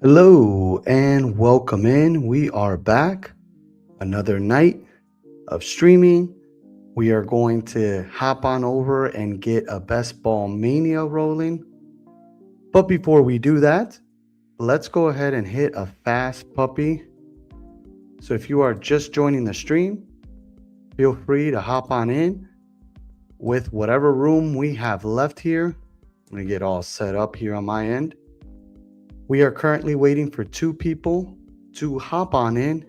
Hello and welcome in. We are back. Another night of streaming. We are going to hop on over and get a Best Ball Mania rolling. But before we do that, let's go ahead and hit a fast puppy. So if you are just joining the stream, feel free to hop on in with whatever room we have left here. I'm going to get all set up here on my end. We are currently waiting for 2 people to hop on in.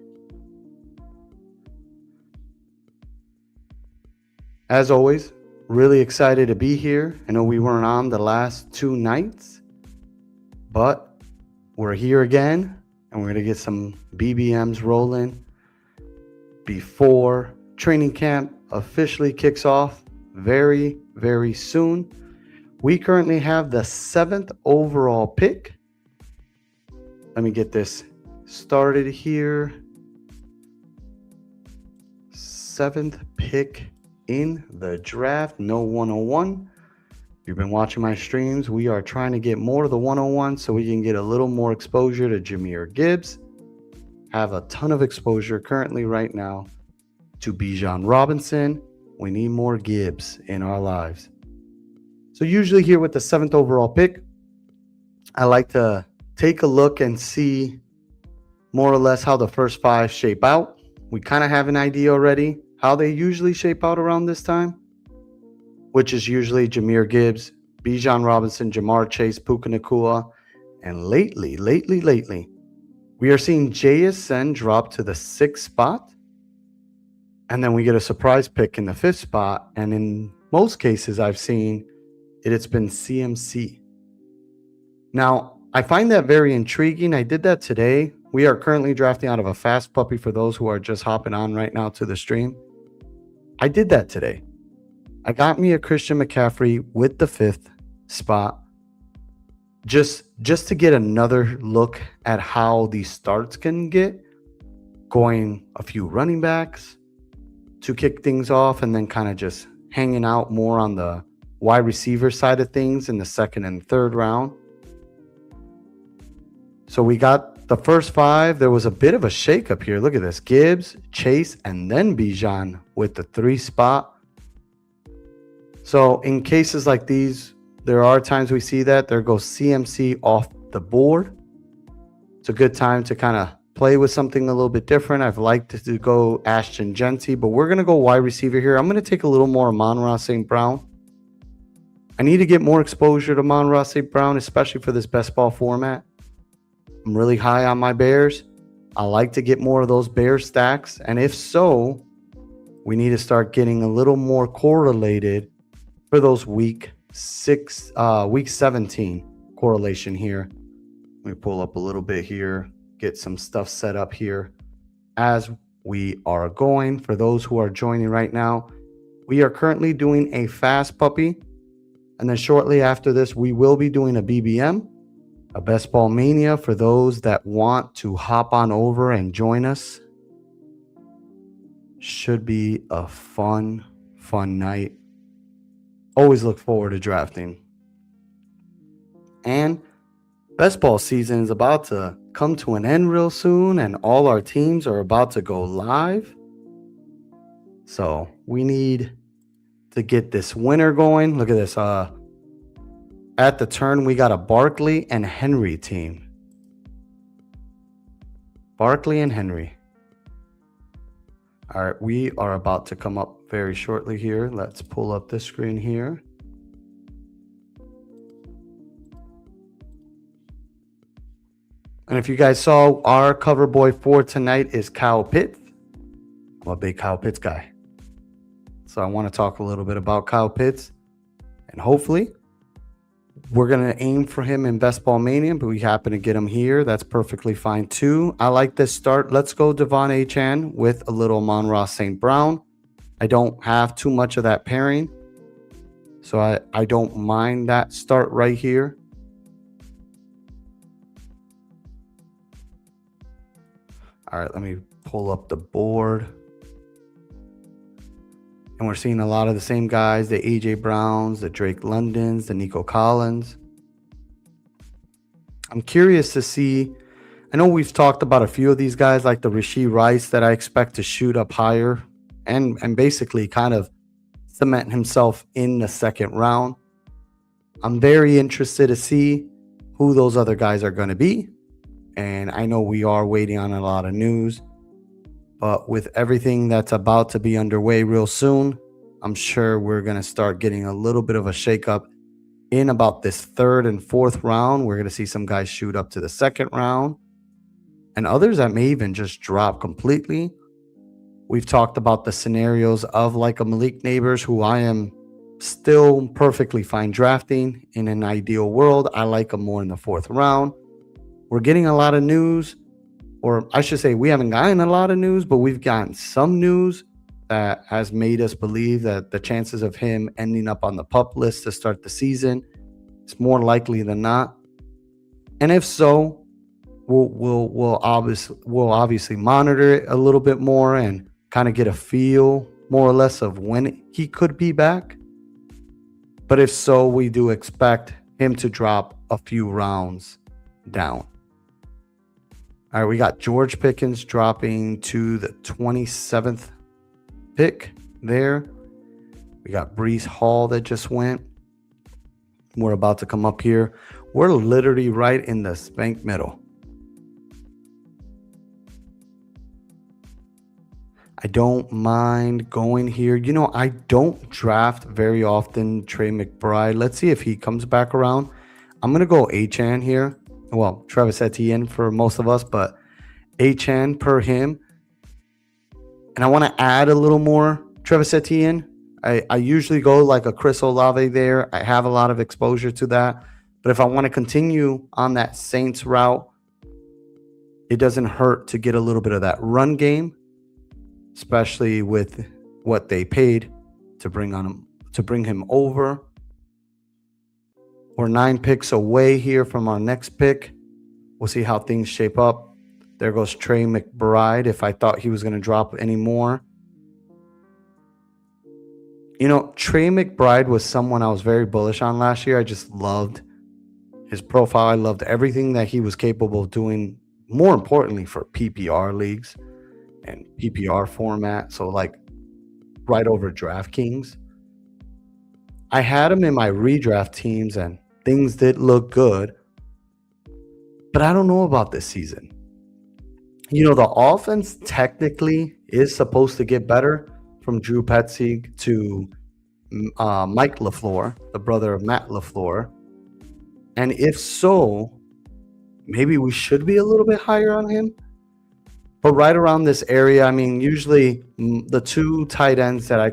As always, really excited to be here. I know we weren't on the last 2 nights, but we're here again and we're going to get some BBMs rolling before training camp officially kicks off very, very soon. We currently have the 7th overall pick. Let me get this started here. 7th pick in the draft, no 101. If you've been watching my streams, we are trying to get more of the 101 so we can get a little more exposure to Jahmyr Gibbs. Have a ton of exposure currently right now to Bijan Robinson. We need more Gibbs in our lives. So usually here with the 7th overall pick, I like to take a look and see more or less how the first 5 shape out. We kind of have an idea already how they usually shape out around this time, which is usually Jahmyr Gibbs, Bijan Robinson, Jamar Chase, Puka Nacua, and lately, we are seeing JSN drop to the 6th spot, and then we get a surprise pick in the 5th spot, and in most cases I've seen it's been CMC. Now, I find that very intriguing. I did that today. We are currently drafting out of a fast puppy for those who are just hopping on right now to the stream. I did that today. I got me a Christian McCaffrey with the 5th spot just to get another look at how these starts can get, going a few running backs to kick things off, and then kind of just hanging out more on the wide receiver side of things in the 2nd and 3rd round. So we got the first 5. There was a bit of a shakeup here. Look at this. Gibbs, Chase, and then Bijan with the 3 spot. So in cases like these, there are times we see that. There goes CMC off the board. It's a good time to kind of play with something a little bit different. I've liked to go Ashton Genty, but we're going to go wide receiver here. I'm going to take a little more Amon-Ra St. Brown. I need to get more exposure to Amon-Ra St. Brown, especially for this best ball format. I'm really high on my Bears. I like to get more of those Bear stacks. And if so, we need to start getting a little more correlated for those week 17 correlation here. Let me pull up a little bit here, get some stuff set up here as we are going. For those who are joining right now, we are currently doing a fast puppy. And then shortly after this, we will be doing a BBM. A Best Ball Mania for those that want to hop on over and join us. Should be a fun night. Always look forward to drafting. And Best Ball season is about to come to an end real soon, and all our teams are about to go live. So we need to get this winner going. Look at this. At the turn, we got a Barkley and Henry team. Barkley and Henry. All right, we are about to come up very shortly here. Let's pull up this screen here. And if you guys saw, our cover boy for tonight is Kyle Pitts. I'm a big Kyle Pitts guy. So I want to talk a little bit about Kyle Pitts. And hopefully we're going to aim for him in Best Ball Mania, but we happen to get him here. That's perfectly fine too. I like this start. Let's go Devon Achane with a little Amon-Ra St. Brown. I don't have too much of that pairing, so I don't mind that start right here. All right, let me pull up the board. And we're seeing a lot of the same guys, the A.J. Browns, the Drake Londons, the Nico Collins. I'm curious to see. I know we've talked about a few of these guys, like the Rashee Rice, that I expect to shoot up higher and basically kind of cement himself in the second round. I'm very interested to see who those other guys are going to be. And I know we are waiting on a lot of news, but with everything that's about to be underway real soon, I'm sure we're going to start getting a little bit of a shakeup in about this third and fourth round. We're going to see some guys shoot up to the second round and others that may even just drop completely. We've talked about the scenarios of like a Malik Neighbors, who I am still perfectly fine drafting. In an ideal world, I like him more in the fourth round. We're getting a lot of news, or I should say we haven't gotten a lot of news, but we've gotten some news that has made us believe that the chances of him ending up on the PUP list to start the season is more likely than not. And if so, we'll obviously monitor it a little bit more and kind of get a feel more or less of when he could be back. But if so, we do expect him to drop a few rounds down. All right, we got George Pickens dropping to the 27th pick there. We got Breece Hall that just went. We're about to come up here. We're literally right in the spank middle. I don't mind going here. You know, I don't draft very often Trey McBride. Let's see if he comes back around. I'm going to go Achane here. Well, Travis Etienne for most of us, but Achane per him. And I want to add a little more Travis Etienne. I usually go like a Chris Olave there. I have a lot of exposure to that. But if I want to continue on that Saints route, it doesn't hurt to get a little bit of that run game, especially with what they paid to bring him over. We're 9 picks away here from our next pick. We'll see how things shape up. There goes Trey McBride, if I thought he was going to drop any more. You know, Trey McBride was someone I was very bullish on last year. I just loved his profile. I loved everything that he was capable of doing, more importantly for PPR leagues and PPR format. So like right over DraftKings. I had him in my redraft teams and things did look good. But I don't know about this season. You know, the offense technically is supposed to get better from Drew Petzing to Mike LaFleur, the brother of Matt LaFleur. And if so, maybe we should be a little bit higher on him. But right around this area, I mean, usually the two tight ends that I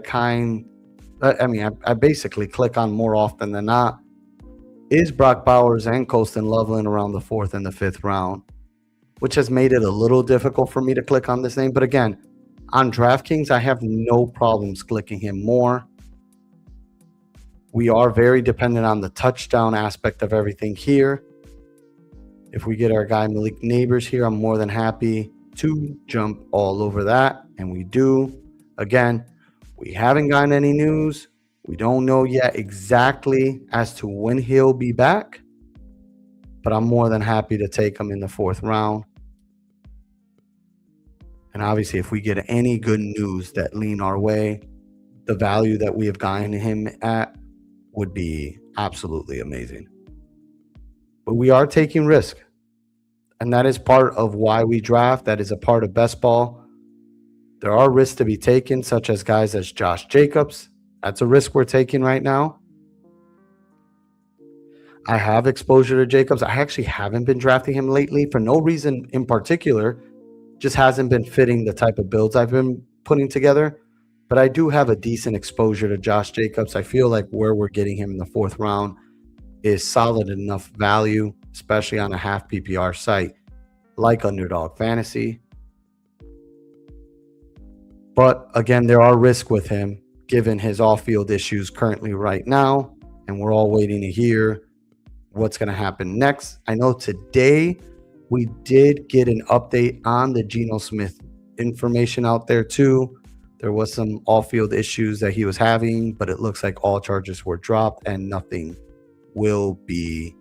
basically click on more often than not is Brock Bowers and Colston Loveland around the 4th and the 5th round, which has made it a little difficult for me to click on this name. But again, on DraftKings, I have no problems clicking him more. We are very dependent on the touchdown aspect of everything here. If we get our guy Malik Neighbors here, I'm more than happy to jump all over that. And we do. Again, we haven't gotten any news. We don't know yet exactly as to when he'll be back. But I'm more than happy to take him in the 4th round. And obviously, if we get any good news that lean our way, the value that we have gotten him at would be absolutely amazing. But we are taking risk. And that is part of why we draft. That is a part of best ball. There are risks to be taken, such as guys as Josh Jacobs. That's a risk we're taking right now. I have exposure to Jacobs. I actually haven't been drafting him lately for no reason in particular. Just hasn't been fitting the type of builds I've been putting together. But I do have a decent exposure to Josh Jacobs. I feel like where we're getting him in the 4th round is solid enough value, especially on a half PPR site like Underdog Fantasy. But again, there are risks with him given his off-field issues currently right now. And we're all waiting to hear what's going to happen next. I know today we did get an update on the Geno Smith information out there too. There was some off-field issues that he was having, but it looks like all charges were dropped and nothing will be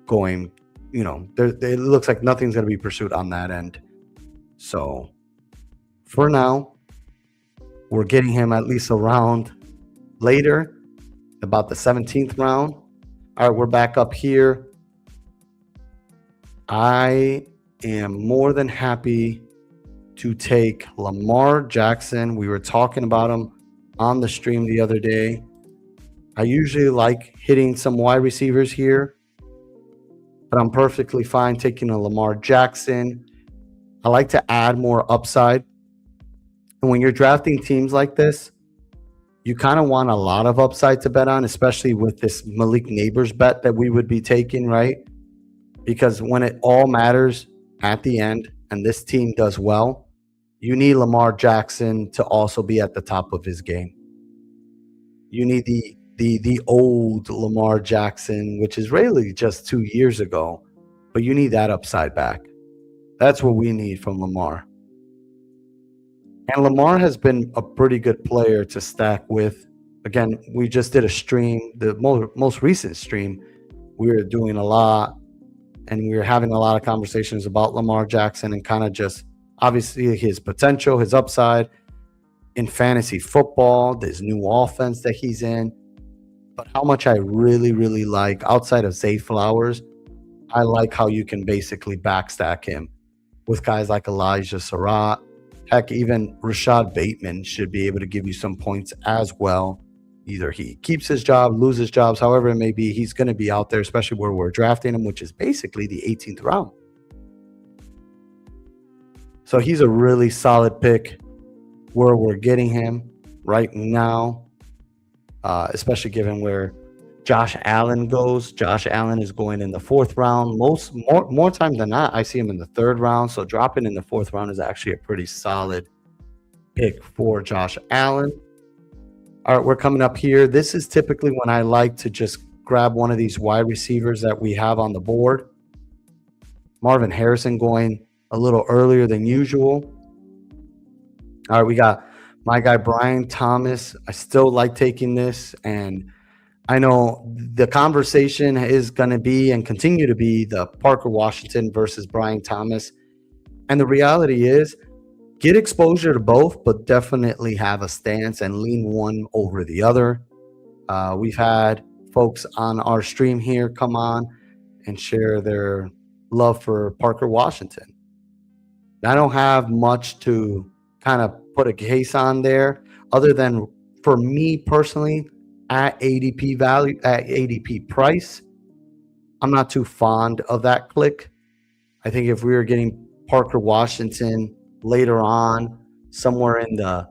going it looks like nothing's going to be pursued on that end. So for now, we're getting him at least a round later, about the 17th round. All right, we're back up here. I am more than happy to take Lamar Jackson. We were talking about him on the stream the other day. I usually like hitting some wide receivers here, but I'm perfectly fine taking a Lamar Jackson. I like to add more upside. And when you're drafting teams like this, you kind of want a lot of upside to bet on, especially with this Malik Neighbors bet that we would be taking, right? Because when it all matters at the end and this team does well, you need Lamar Jackson to also be at the top of his game. You need the old Lamar Jackson, which is really just 2 years ago, but you need that upside back. That's what we need from Lamar. And Lamar has been a pretty good player to stack with. Again, we just did a stream, the most recent stream. We were doing a lot, and we were having a lot of conversations about Lamar Jackson and kind of just obviously his potential, his upside in fantasy football, this new offense that he's in. But how much I really, really like, outside of Zay Flowers, I like how you can basically backstack him with guys like Elijah Surratt. Heck, even Rashad Bateman should be able to give you some points as well. Either he keeps his job, loses jobs, however it may be, he's going to be out there, especially where we're drafting him, which is basically the 18th round. So he's a really solid pick where we're getting him right now, especially given where Josh Allen goes. Josh Allen is going in the 4th round. More time than not, I see him in the 3rd round. So dropping in the 4th round is actually a pretty solid pick for Josh Allen. All right, we're coming up here. This is typically when I like to just grab one of these wide receivers that we have on the board. Marvin Harrison going a little earlier than usual. All right, we got my guy Brian Thomas. I still like taking this, and I know the conversation is going to be and continue to be the Parker Washington versus Brian Thomas. And the reality is, get exposure to both, but definitely have a stance and lean one over the other. We've had folks on our stream here come on and share their love for Parker Washington. I don't have much to kind of put a case on there other than for me personally, at ADP value, at ADP price, I'm not too fond of that click. I think if we were getting Parker Washington later on, somewhere in the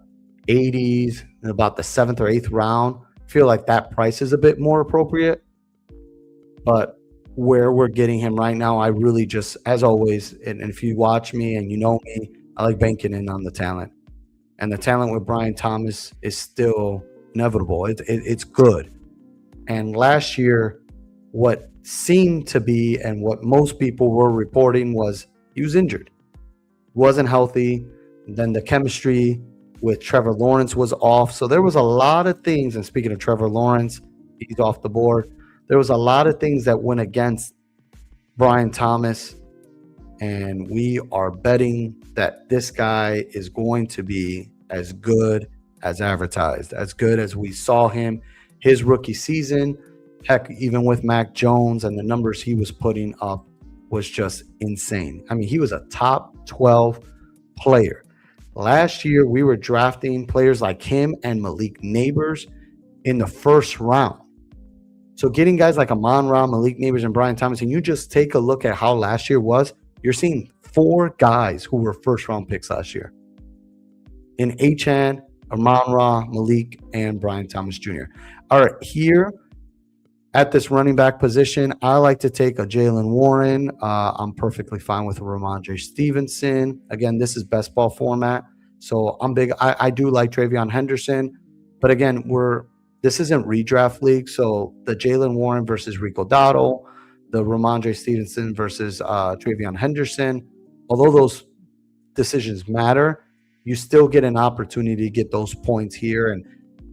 80s, in about the 7th or 8th round, I feel like that price is a bit more appropriate. But where we're getting him right now, I really just, as always, and if you watch me and you know me, I like banking in on the talent. And the talent with Brian Thomas is still inevitable. It's good. And last year, what seemed to be and what most people were reporting was he was injured, wasn't healthy. Then the chemistry with Trevor Lawrence was off. So there was a lot of things. And speaking of Trevor Lawrence, he's off the board. There was a lot of things that went against Brian Thomas. And we are betting that this guy is going to be as good as advertised, as good as we saw him his rookie season. Heck, even with Mac Jones and the numbers he was putting up was just insane. I mean, he was a top 12 player. Last year, we were drafting players like him and Malik Neighbors in the 1st round. So getting guys like Amon-Ra, Malik Neighbors, and Brian Thomas, and you just take a look at how last year was, you're seeing 4 guys who were 1st-round picks last year. In Achane, Amon-Ra, Malik, and Brian Thomas Jr. All right, here at this running back position, I like to take a Jaylen Warren. I'm perfectly fine with a Ramondre Stevenson. Again, this is best ball format, so I'm big. I do like Travion Henderson, but again, this isn't redraft league, so the Jaylen Warren versus Rico Dotto, the Ramondre Stevenson versus Travion Henderson, although those decisions matter, you still get an opportunity to get those points here. And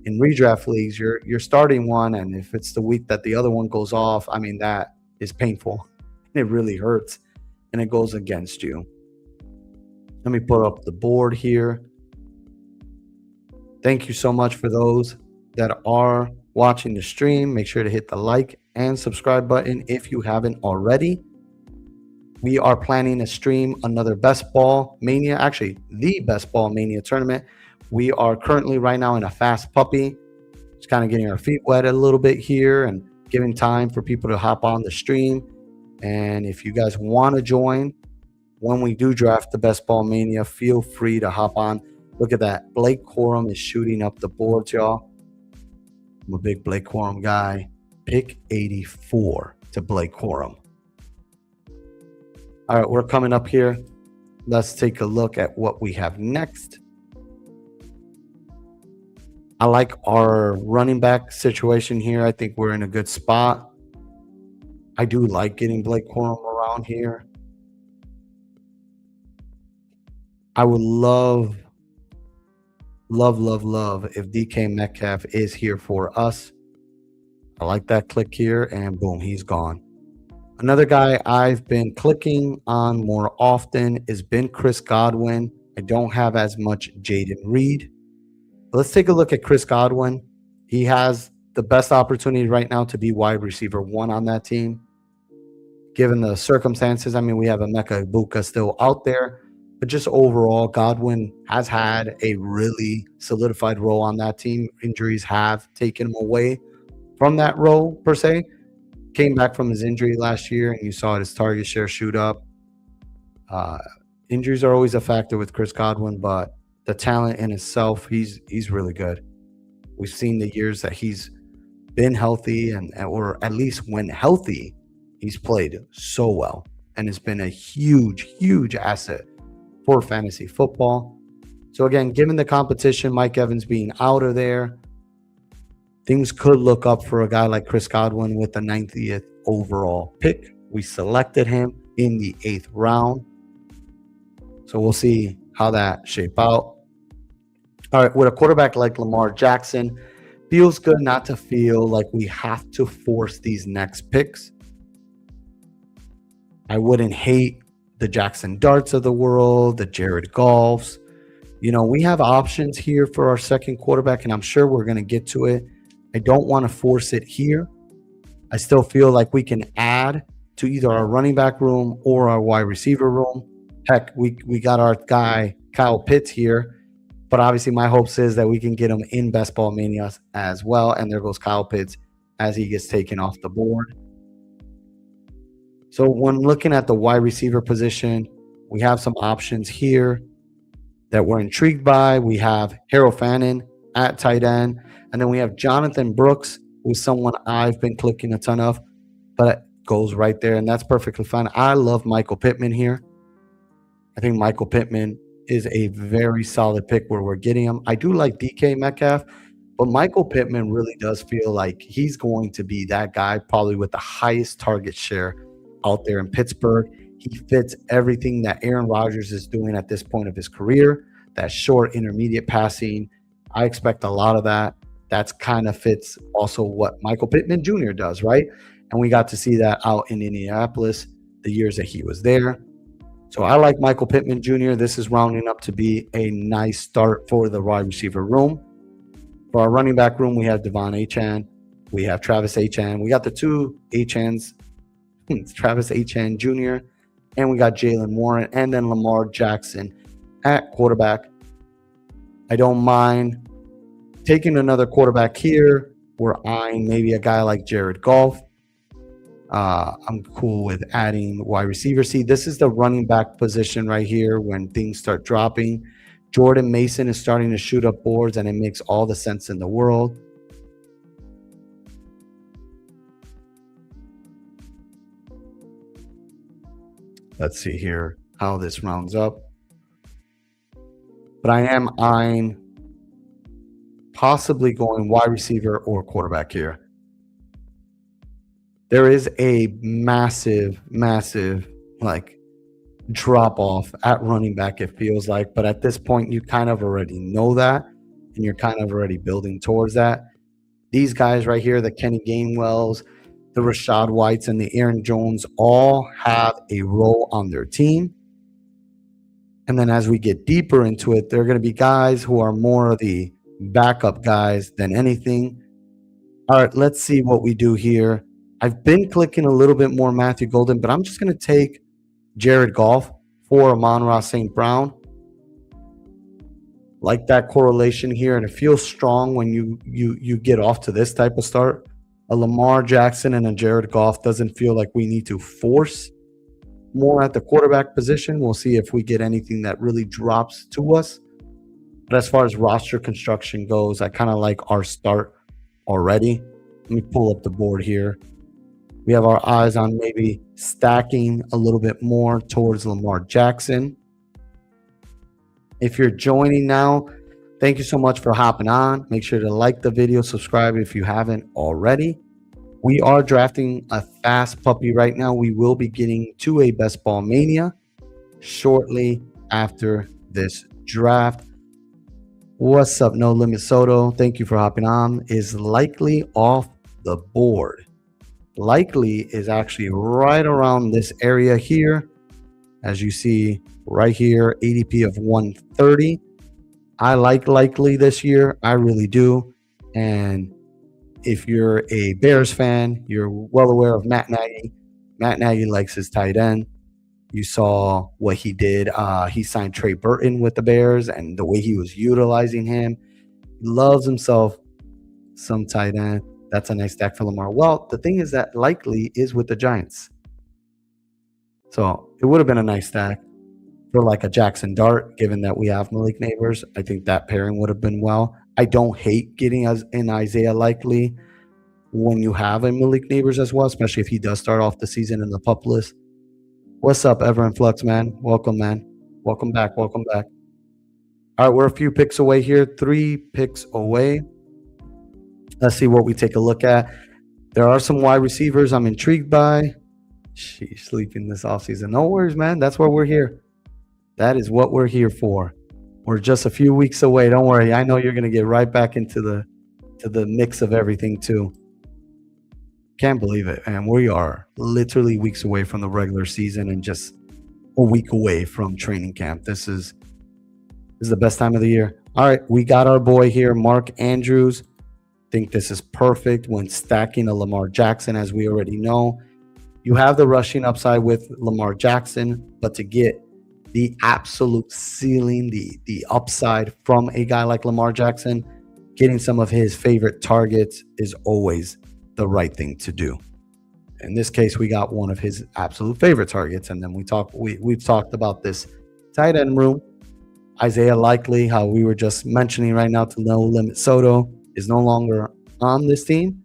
in redraft leagues, you're starting one, and if it's the week that the other one goes off, I mean, that is painful. It really hurts and it goes against you. Let me put up the board here. Thank you so much for those that are watching the stream. Make sure to hit the like and subscribe button if you haven't already. We are planning to stream another Best Ball Mania, actually the Best Ball Mania tournament. We are currently right now in a fast puppy. Just kind of getting our feet wet a little bit here and giving time for people to hop on the stream. And if you guys want to join, when we do draft the Best Ball Mania, feel free to hop on. Look at that. Blake Corum is shooting up the boards, y'all. I'm a big Blake Corum guy. Pick 84 to Blake Corum. All right, we're coming up here. Let's take a look at what we have next. I like our running back situation here. I think we're in a good spot. I do like getting Blake Corum around here. I would love if DK Metcalf is here for us. I like that click here, and boom, he's gone. Another guy I've been clicking on more often has been Chris Godwin. I don't have as much Jaden Reed. Let's take a look at Chris Godwin. He has the best opportunity right now to be wide receiver 1 on that team. Given the circumstances, I mean, we have Emeka Egbuka still out there, but just overall, Godwin has had a really solidified role on that team. Injuries have taken him away from that role, per se. Came back from his injury last year, and you saw his target share shoot up. Injuries are always a factor with Chris Godwin, but the talent in itself, he's really good. We've seen the years that he's been healthy, or at least when healthy, he's played so well, and it's been a huge asset for fantasy football. So again, given the competition, Mike Evans being out of there, things could look up for a guy like Chris Godwin with the 90th overall pick. We selected him in the 8th round. So we'll see how that shape out. All right, with a quarterback like Lamar Jackson, feels good not to feel like we have to force these next picks. I wouldn't hate the Jackson Darts of the world, the Jared Goffs. You know, we have options here for our second quarterback, and I'm sure we're going to get to it. I don't want to force it here. I still feel like we can add to either our running back room or our wide receiver room. Heck, we got our guy Kyle Pitts here, but obviously my hopes is that we can get him in Best Ball Mania as well, and there goes Kyle Pitts as he gets taken off the board. So when looking at the wide receiver position, we have some options here that we're intrigued by. We have Harold Fannin at tight end, and then we have Jonathan Brooks, who's someone I've been clicking a ton of, but it goes right there, and that's perfectly fine. I love Michael Pittman here. I think Michael Pittman is a very solid pick where we're getting him. I do like DK Metcalf, but Michael Pittman really does feel like he's going to be that guy probably with the highest target share out there in Pittsburgh. He fits everything that Aaron Rodgers is doing at this point of his career, that short intermediate passing. I expect a lot of that. That's kind of fits also what Michael Pittman Jr. does, right? And we got to see that out in Indianapolis the years that he was there. So I like Michael Pittman Jr. This is rounding up to be a nice start for the wide receiver room. For our running back room, we have Devon Achane. We have Travis Achane. We got the two Achanes, Travis Achane Jr., and we got Jalen Warren, and then Lamar Jackson at quarterback. I don't mind taking another quarterback here. We're eyeing maybe a guy like Jared Goff. I'm cool with adding wide receiver. See, this is the running back position right here when things start dropping. Jordan Mason is starting to shoot up boards, and it makes all the sense in the world. Let's see here how this rounds up. But I am eyeing possibly going wide receiver or quarterback here. There is a massive like drop off at running back, it feels like. But at this point, you kind of already know that, and you're kind of already building towards that. These guys right here, the Kenny Gainwells, the Rashad Whites and the Aaron Jones all have a role on their team. And then as we get deeper into it, there are going to be guys who are more of the backup guys than anything. All right, let's see what we do here. I've been clicking a little bit more Matthew Golden, but I'm just going to take Jared Goff for Amon-Ra St. Brown. Like that correlation here, and it feels strong when you get off to this type of start. A Lamar Jackson and a Jared Goff doesn't feel like we need to force more at the quarterback position. We'll see if we get anything that really drops to us. But as far as roster construction goes, I kind of like our start already. Let me pull up the board here. We have our eyes on maybe stacking a little bit more towards Lamar Jackson. If you're joining now, thank you so much for hopping on. Make sure to like the video, subscribe if you haven't already. We are drafting a fast puppy right now. We will be getting to a Best Ball Mania shortly after this draft. What's up, No Limit Soto? Thank you for hopping on. Is likely off the board. Likely is actually right around this area here. As you see right here, ADP of 130. I like likely this year. I really do. And if you're a Bears fan, you're well aware of Matt Nagy. Matt Nagy likes his tight end. You saw what he did. He signed Trey Burton with the Bears, and the way he was utilizing him. He loves himself some tight end. That's a nice stack for Lamar. Well, the thing is that likely is with the Giants. So it would have been a nice stack for like a Jackson Dart, given that we have Malik Neighbors. I think that pairing would have been well. I don't hate getting as in Isaiah Likely when you have a Malik Neighbors as well, especially if he does start off the season in the pup list. What's up, Ever in Flux, man? Welcome, man. Welcome back. Welcome back. All right, we're a few picks away here. 3 picks away. Let's see what we take a look at. There are some wide receivers I'm intrigued by. She's sleeping this offseason. No worries, man. That's why we're here. That is what we're here for. We're just a few weeks away. Don't worry. I know you're going to get right back into the mix of everything too. Can't believe it, man. We are literally weeks away from the regular season and just a week away from training camp. This is the best time of the year. All right, we got our boy here, Mark Andrews. Think this is perfect when stacking a Lamar Jackson, as we already know. You have the rushing upside with Lamar Jackson, but to get the absolute ceiling, the upside from a guy like Lamar Jackson, getting some of his favorite targets is always the right thing to do. In this case, we got one of his absolute favorite targets, and then we've talked about this tight end room. Isaiah Likely, how we were just mentioning right now to No Limit Soto, is no longer on this team.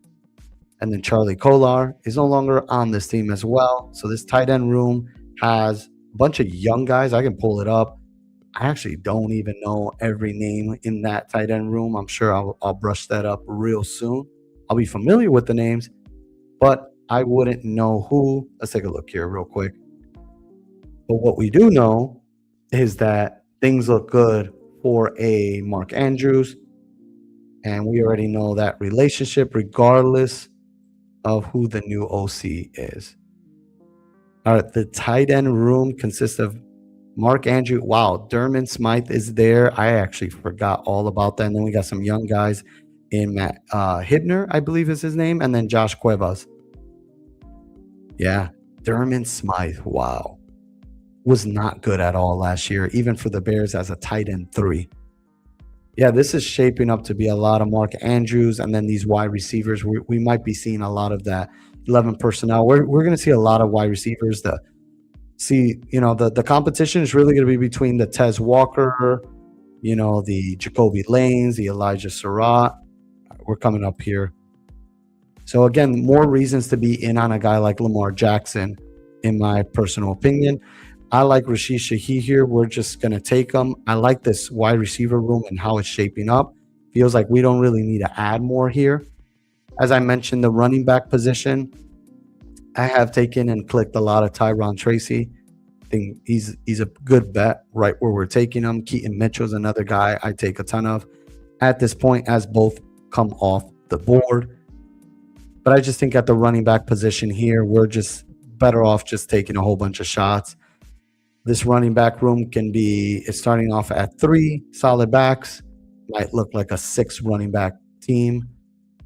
And then Charlie Kolar is no longer on this team as well. So this tight end room has a bunch of young guys. I can pull it up. I actually don't even know every name in that tight end room. I'm sure I'll brush that up real soon. I'll be familiar with the names, but I wouldn't know who. Let's take a look here real quick. But what we do know is that things look good for a Mark Andrews. And we already know that relationship regardless of who the new OC is. All right, the tight end room consists of Mark Andrews. Wow, Derman Smythe is there. I actually forgot all about that. And then we got some young guys in Matt Hibner, I believe is his name, and then Josh Cuevas. Yeah, Derman Smythe, wow. Was not good at all last year, even for the Bears as a tight end 3. Yeah, this is shaping up to be a lot of Mark Andrews, and then these wide receivers. We might be seeing a lot of that 11 personnel. We're going to see a lot of wide receivers. The competition is really going to be between the Tez Walker, the Jacoby Lanes, the Elijah Surratt. We're coming up here. So again, more reasons to be in on a guy like Lamar Jackson, in my personal opinion. I like Rashid Shaheed here. We're just going to take him. I like this wide receiver room and how it's shaping up. Feels like we don't really need to add more here. As I mentioned, the running back position, I have taken and clicked a lot of Tyron Tracy. I think he's a good bet right where we're taking him. Keaton Mitchell's another guy I take a ton of at this point as both come off the board. But I just think at the running back position here, we're just better off just taking a whole bunch of shots. This running back room it's starting off at 3 solid backs, might look like a 6 running back team.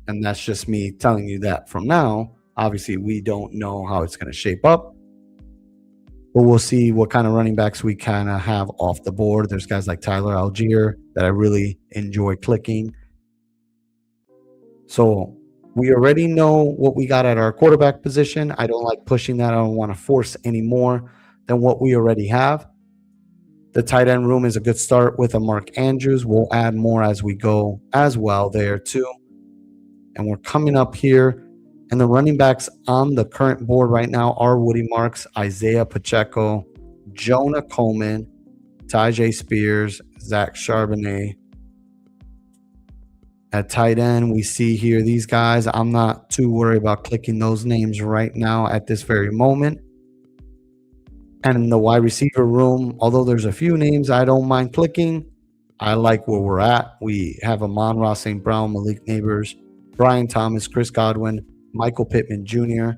And that's just me telling you that from now. Obviously, we don't know how it's going to shape up, but we'll see what kind of running backs we kind of have off the board. There's guys like Tyler Algier that I really enjoy clicking. So we already know what we got at our quarterback position. I don't like pushing that. I don't want to force any more than what we already have. The tight end room is a good start with a Mark Andrews. We'll add more as we go as well there too. And we're coming up here. And the running backs on the current board right now are Woody Marks, Isaiah Pacheco, Jonah Coleman, Tyjae Spears, Zach Charbonnet. At tight end, we see here these guys. I'm not too worried about clicking those names right now at this very moment. And in the wide receiver room, although there's a few names I don't mind clicking, I like where we're at. We have Amon-Ra St. Brown, Malik Neighbors, Brian Thomas, Chris Godwin, Michael Pittman Jr.,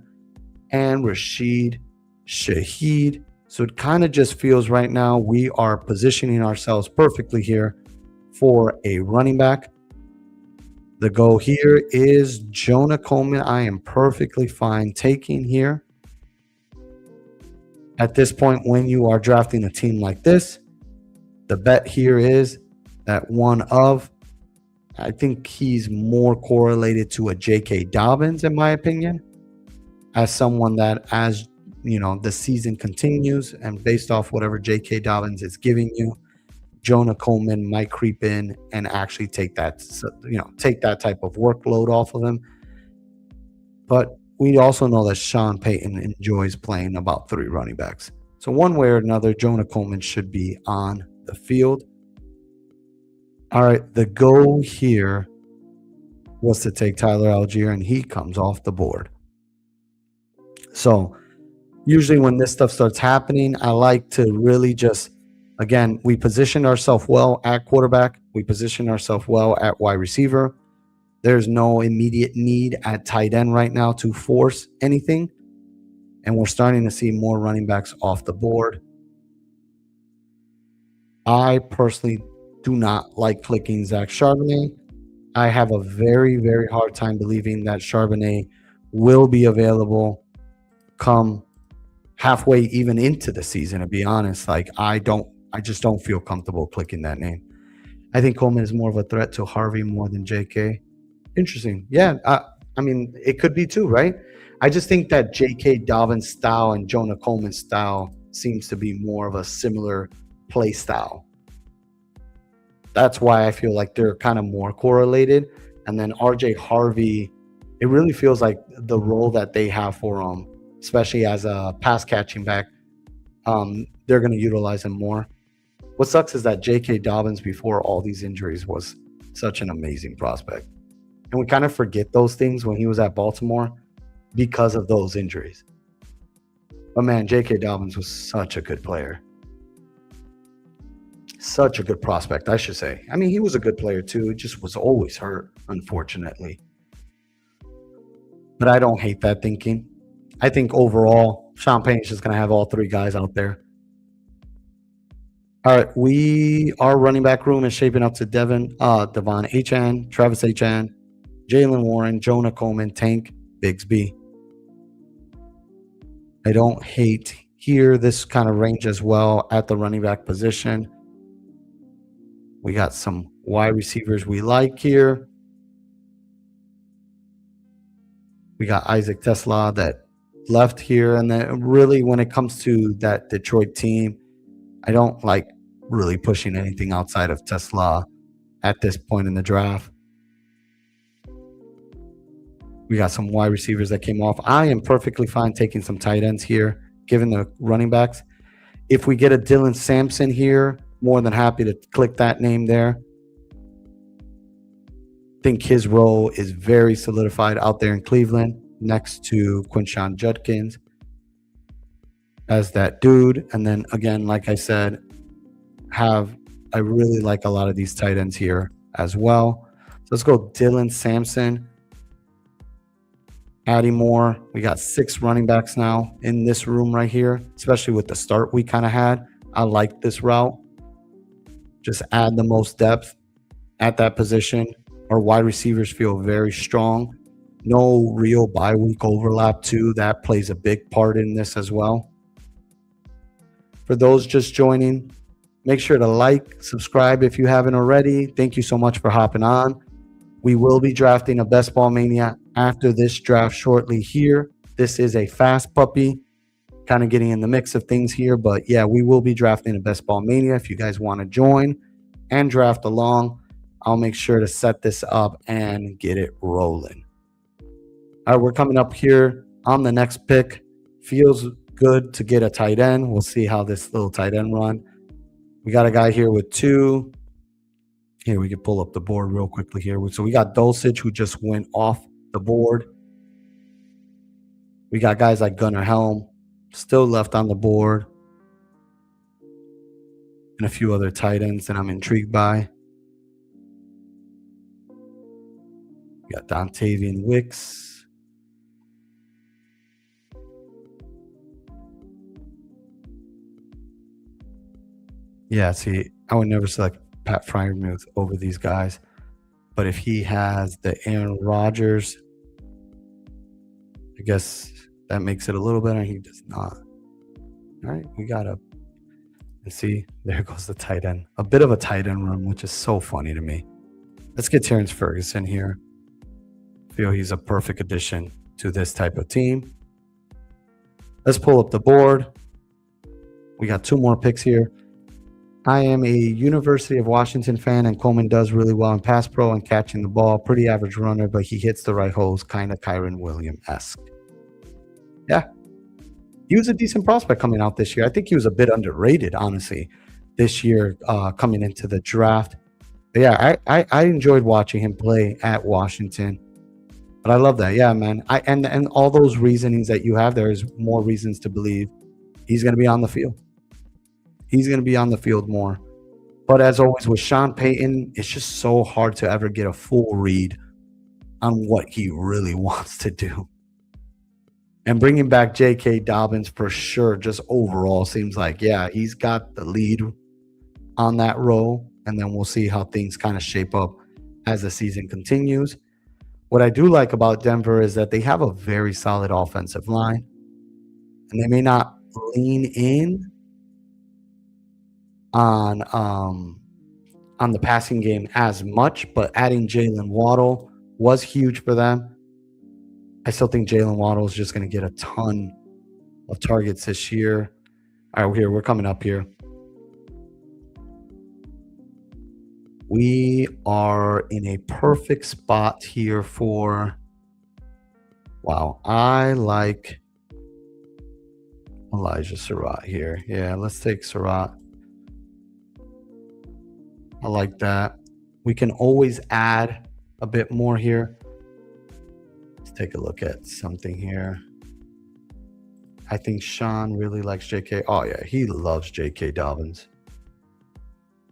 and Rashid Shaheed. So it kind of just feels right now we are positioning ourselves perfectly here for a running back. The go here is Jonah Coleman. I am perfectly fine taking here. At this point, when you are drafting a team like this, the bet here is that I think he's more correlated to a J.K. Dobbins, in my opinion, as someone that, as you know, the season continues and based off whatever J.K. Dobbins is giving you, Jonah Coleman might creep in and actually take that type of workload off of him. But we also know that Sean Payton enjoys playing about 3 running backs. So one way or another, Jonah Coleman should be on the field. All right, the go here was to take Tyler Algier, and he comes off the board. So usually when this stuff starts happening, I like to really just, again, we positioned ourselves well at quarterback. We positioned ourselves well at wide receiver. There's no immediate need at tight end right now to force anything. And we're starting to see more running backs off the board. I personally do not like clicking Zach Charbonnet. I have a very, very hard time believing that Charbonnet will be available come halfway even into the season, to be honest. Like, I just don't feel comfortable clicking that name. I think Coleman is more of a threat to Harvey more than JK. Interesting. Yeah, I mean, it could be too, right? I just think that J.K. Dobbins' style and Jonah Coleman's style seems to be more of a similar play style. That's why I feel like they're kind of more correlated. And then R.J. Harvey, it really feels like the role that they have for him, especially as a pass catching back, they're going to utilize him more. What sucks is that J.K. Dobbins, before all these injuries, was such an amazing prospect. And we kind of forget those things when he was at Baltimore because of those injuries. But man, J.K. Dobbins was such a good player. Such a good prospect, I should say. I mean, he was a good player too. He just was always hurt, unfortunately. But I don't hate that thinking. I think overall, Sean Payton's just going to have all 3 guys out there. All right, our running back room is shaping up to Devon Achane, Travis Achane, Jalen Warren, Jonah Coleman, Tank Bigsby. I don't hate here this kind of range as well at the running back position. We got some wide receivers we like here. We got Isaac Tesla that left here. And then really when it comes to that Detroit team, I don't like really pushing anything outside of Tesla at this point in the draft. We got some wide receivers that came off. I am perfectly fine taking some tight ends here, given the running backs. If we get a Dylan Sampson here, more than happy to click that name there. I think his role is very solidified out there in Cleveland next to Quinshon Judkins as that dude. And then again, like I said, I really like a lot of these tight ends here as well. So let's go Dylan Sampson. adding more. We got 6 running backs now in this room right here, especially with the start we kind of had. I like this route. Just add the most depth at that position. Our wide receivers feel very strong. No real bye week overlap, too. That plays a big part in this as well. For those just joining, make sure to like, subscribe if you haven't already. Thank you so much for hopping on. We will be drafting a Best Ball Mania after this draft shortly here. This is a fast puppy, kind of getting in the mix of things here. But yeah, we will be drafting a Best Ball Mania. If you guys want to join and draft along, I'll make sure to set this up and get it rolling. All right, we're coming up here on the next pick. Feels good to get a tight end. We'll see how this little tight end run. We got a guy here with 2. Here, we can pull up the board real quickly here. So we got Dulcich, who just went off the board. We got guys like Gunnar Helm still left on the board. And a few other tight ends that I'm intrigued by. We got Dontavian Wicks. Yeah, see, I would never select Pat Freiermuth over these guys. But if he has the Aaron Rodgers, I guess that makes it a little better. He does not. All right, we got a, and see, there goes the tight end. A bit of a tight end room, which is so funny to me. Let's get Terrence Ferguson here. I feel he's a perfect addition to this type of team. Let's pull up the board. We got 2 more picks here. I am a University of Washington fan, and Coleman does really well in pass pro and catching the ball. Pretty average runner, but he hits the right holes, kind of Kyron Williams-esque. Yeah. He was a decent prospect coming out this year. I think he was a bit underrated, honestly, this year coming into the draft. But yeah, I enjoyed watching him play at Washington. But I love that. Yeah, man. And all those reasonings that you have, there is more reasons to believe he's going to be on the field. He's going to be on the field more. But as always with Sean Payton, it's just so hard to ever get a full read on what he really wants to do. And bringing back J.K. Dobbins for sure, just overall seems like, yeah, he's got the lead on that role. And then we'll see how things kind of shape up as the season continues. What I do like about Denver is that they have a very solid offensive line. And they may not lean in on the passing game as much, but adding Jalen Waddle was huge for them. I still think Jalen Waddle is just going to get a ton of targets this year. All right, we're coming up here. We are in a perfect spot here for, wow, I like Elijah Surratt here. Yeah, let's take Surratt. I like that. We can always add a bit more here. Let's take a look at something here. I think Sean really likes J.K. Oh, yeah, he loves J.K. Dobbins.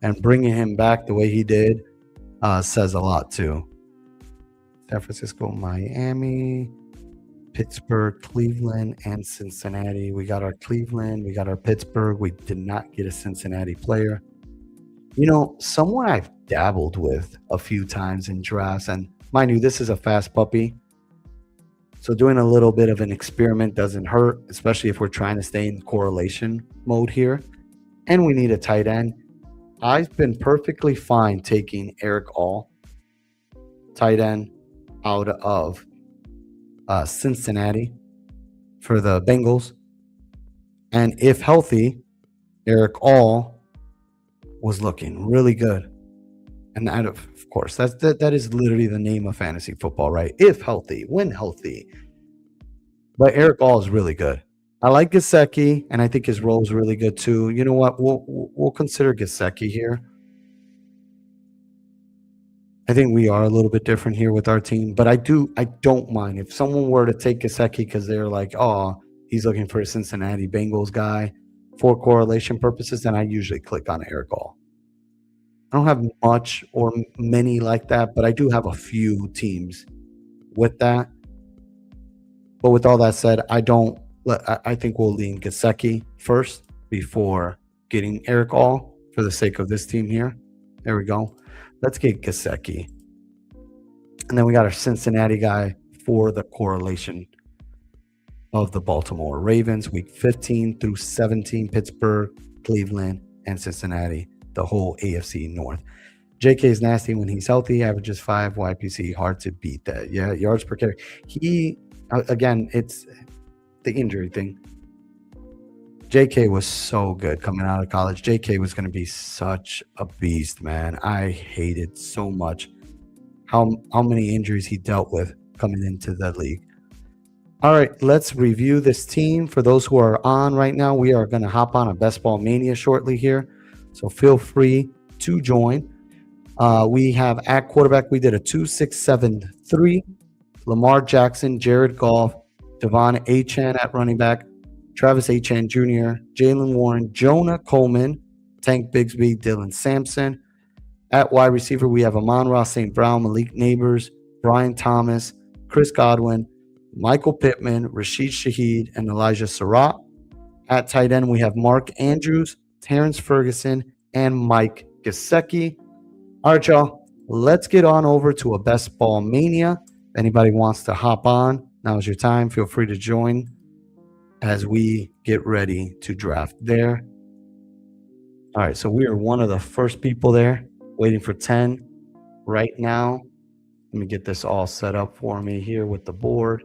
And bringing him back the way he did says a lot, too. San Francisco, Miami, Pittsburgh, Cleveland, and Cincinnati. We got our Cleveland. We got our Pittsburgh. We did not get a Cincinnati player. You know, someone I've dabbled with a few times in drafts, and mind you, this is a fast puppy. So doing a little bit of an experiment doesn't hurt, especially if we're trying to stay in correlation mode here. And we need a tight end. I've been perfectly fine taking Eric All, tight end out of Cincinnati for the Bengals. And if healthy, Eric All was looking really good. And that, of course, that is literally the name of fantasy football, right? If healthy, when healthy. But Eric All is really good. I like Gesicki, and I think his role is really good too. You know what? We'll consider Gesicki here. I think we are a little bit different here with our team, but I don't mind if someone were to take Gesicki because they're like, oh, he's looking for a Cincinnati Bengals guy for correlation purposes, then I usually click on Eric All. I don't have much or many like that, but I do have a few teams with that. But with all that said, I think we'll lean Gesicki first before getting Eric All for the sake of this team here. There we go. Let's get Gesicki. And then we got our Cincinnati guy for the correlation of the Baltimore Ravens, week 15 through 17, Pittsburgh, Cleveland, and Cincinnati, the whole AFC North. JK is nasty when he's healthy, averages 5 YPC, hard to beat that. Yeah, yards per carry. Again, it's the injury thing. JK was so good coming out of college. JK was going to be such a beast, man. I hated so much how many injuries he dealt with coming into the league. All right, let's review this team. For those who are on right now, we are going to hop on a Best Ball Mania shortly here, so feel free to join. We have at quarterback, we did a 2-6-7-3. Lamar Jackson, Jared Goff, Devon Achane at running back, Travis Etienne Jr., Jalen Warren, Jonah Coleman, Tank Bigsby, Dylan Sampson. At wide receiver, we have Amon-Ra St. Brown, Malik Neighbors, Brian Thomas, Chris Godwin, Michael Pittman, Rashid Shaheed, and Elijah Surratt. At tight end, we have Mark Andrews, Terrence Ferguson, and Mike Gesicki. All right, y'all, let's get on over to a Best Ball Mania. If anybody wants to hop on, now's your time. Feel free to join as we get ready to draft there. All right, so we are one of the first people there, waiting for 10 right now. Let me get this all set up for me here with the board.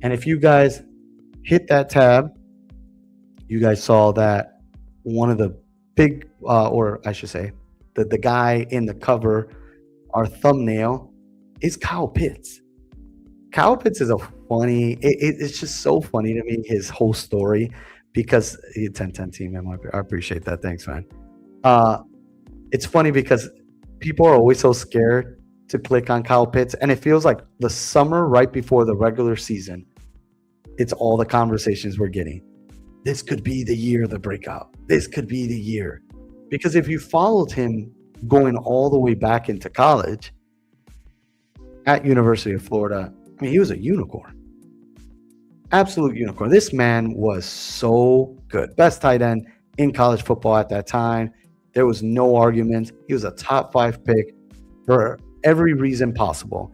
And if you guys hit that tab, you guys saw that one of the big, or I should say, the guy in the cover, our thumbnail, is Kyle Pitts. Kyle Pitts is a funny, it's just so funny to me, his whole story, because 10-10 team, man, I appreciate that. Thanks, man. It's funny because people are always so scared to click on Kyle Pitts, and it feels like the summer right before the regular season, it's all the conversations we're getting. This could be the year of the breakout. This could be the year. Because if you followed him going all the way back into college at University of Florida, I mean, he was a unicorn. Absolute unicorn. This man was so good. Best tight end in college football at that time. There was no argument. He was a top 5 pick for every reason possible.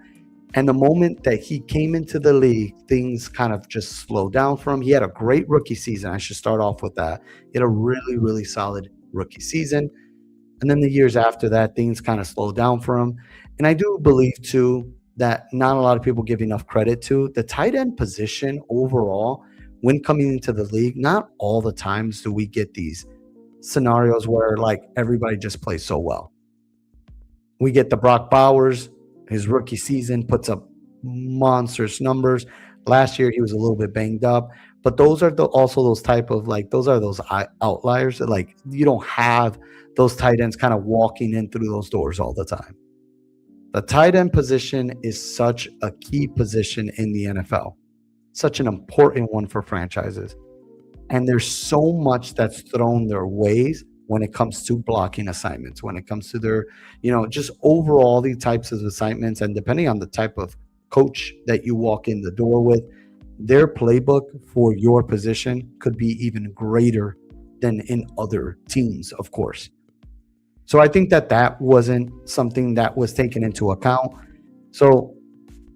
And the moment that he came into the league, things kind of just slowed down for him. He had a great rookie season. I should start off with that. He had a really, really solid rookie season. And then the years after that, things kind of slowed down for him. And I do believe, too, that not a lot of people give enough credit to the tight end position overall when coming into the league. Not all the times do we get these scenarios where, like, everybody just plays so well. We get the Brock Bowers. His rookie season puts up monstrous numbers. Last year, he was a little bit banged up. But those are also those type of, like, those are those outliers that, like, you don't have those tight ends kind of walking in through those doors all the time. The tight end position is such a key position in the NFL. Such an important one for franchises. And there's so much that's thrown their ways when it comes to blocking assignments, when it comes to their, just overall the types of assignments. And depending on the type of coach that you walk in the door with, their playbook for your position could be even greater than in other teams, of course. So I think that wasn't something that was taken into account. So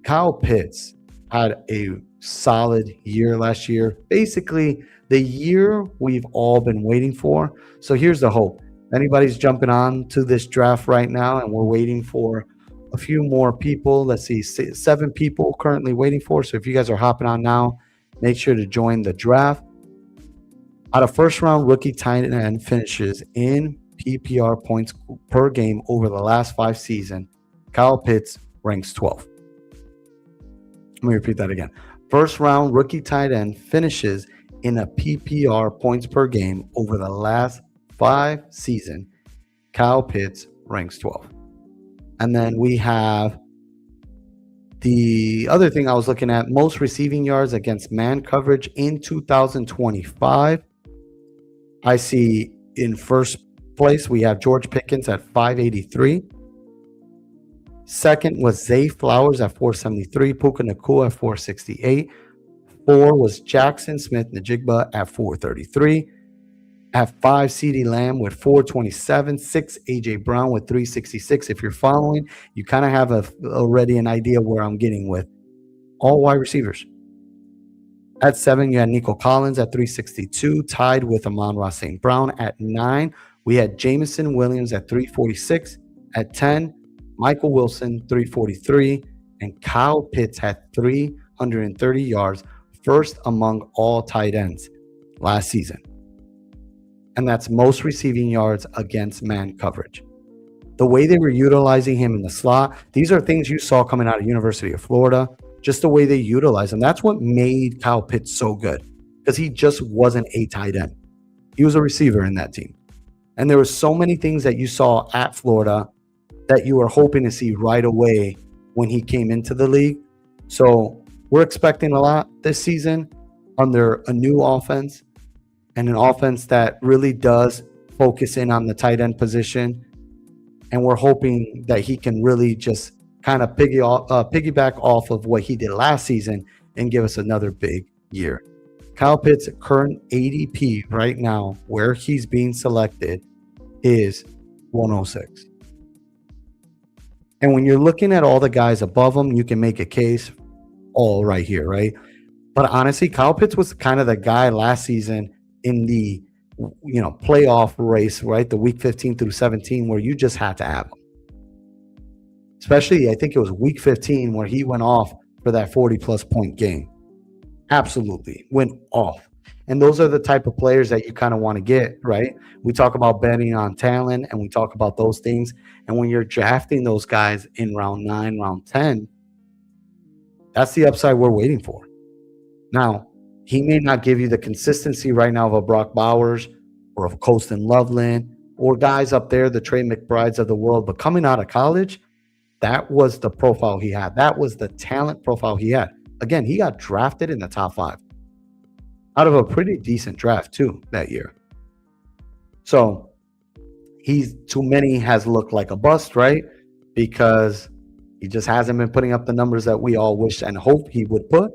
Kyle Pitts had a solid year last year. Basically, the year we've all been waiting for. So here's the hope. Anybody's jumping on to this draft right now, and we're waiting for a few more people. Let's see, 7 people currently waiting for. So if you guys are hopping on now, make sure to join the draft. Out of first-round rookie tight end finishes in PPR points per game over the last 5 seasons, Kyle Pitts ranks 12th. Let me repeat that again. First-round rookie tight end finishes in a PPR points per game over the last 5 seasons, Kyle Pitts ranks 12th. And then we have the other thing I was looking at, most receiving yards against man coverage in 2025. I see in first place, we have George Pickens at 583. Second was Zay Flowers at 473, Puka Nakua at 468. 4 was Jackson Smith-Njigba at 433. At 5, CeeDee Lamb with 427. 6, A.J. Brown with 366. If you're following, you kind of have already an idea where I'm getting with all wide receivers. At 7, you had Nico Collins at 362, tied with Amon-Ra St. Brown. At 9, we had Jameson Williams at 346. At 10, Michael Wilson, 343. And Kyle Pitts had 330 yards, first among all tight ends last season. And that's most receiving yards against man coverage. The way they were utilizing him in the slot, these are things you saw coming out of University of Florida, just the way they utilize him. That's what made Kyle Pitts so good, because he just wasn't a tight end. He was a receiver in that team. And there were so many things that you saw at Florida that you were hoping to see right away when he came into the league. So we're expecting a lot this season under a new offense, and an offense that really does focus in on the tight end position. And we're hoping that he can really just kind of piggyback off of what he did last season and give us another big year. Kyle Pitts' current ADP right now, where he's being selected, is 106. And when you're looking at all the guys above him, you can make a case all right here, right? But honestly, Kyle Pitts was kind of the guy last season in the playoff race, right? The week 15 through 17, where you just had to have him. Especially, I think it was week 15 where he went off for that 40-plus point game. Absolutely went off. And those are the type of players that you kind of want to get, right? We talk about betting on talent, and we talk about those things. And when you're drafting those guys in round 9, round 10, that's the upside we're waiting for. Now, he may not give you the consistency right now of a Brock Bowers or of Colston Loveland or guys up there, the Trey McBrides of the world. But coming out of college, that was the profile he had. That was the talent profile he had. Again, he got drafted in the top 5 out of a pretty decent draft too that year. So he's, to many, has looked like a bust, right? Because he just hasn't been putting up the numbers that we all wish and hope he would put.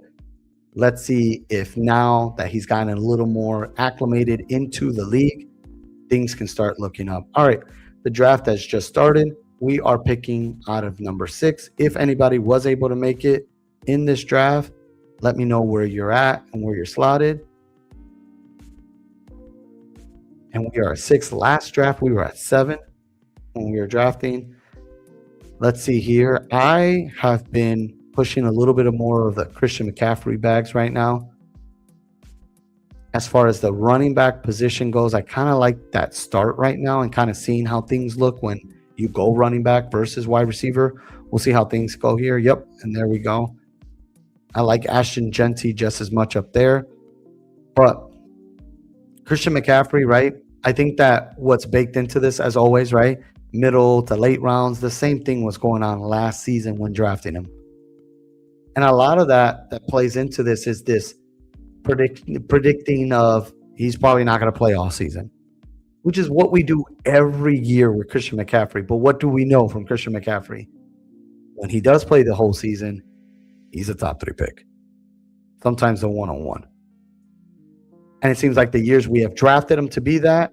Let's see if now that he's gotten a little more acclimated into the league, things can start looking up. All right, the draft has just started. We are picking out of number 6. If anybody was able to make it in this draft, let me know where you're at and where you're slotted. And we are at 6. Last draft, we were at 7 when we were drafting. Let's see here. I have been pushing a little bit of more of the Christian McCaffrey bags right now. As far as the running back position goes, I kind of like that start right now and kind of seeing how things look when you go running back versus wide receiver. We'll see how things go here. Yep, and there we go. I like Ashton Genty just as much up there. But Christian McCaffrey, right? I think that what's baked into this, as always, right? Middle to late rounds, the same thing was going on last season when drafting him. And a lot of that plays into this is this predicting of he's probably not going to play all season, which is what we do every year with Christian McCaffrey. But what do we know from Christian McCaffrey? When he does play the whole season, he's a top 3 pick, sometimes a 101. And it seems like the years we have drafted him to be that,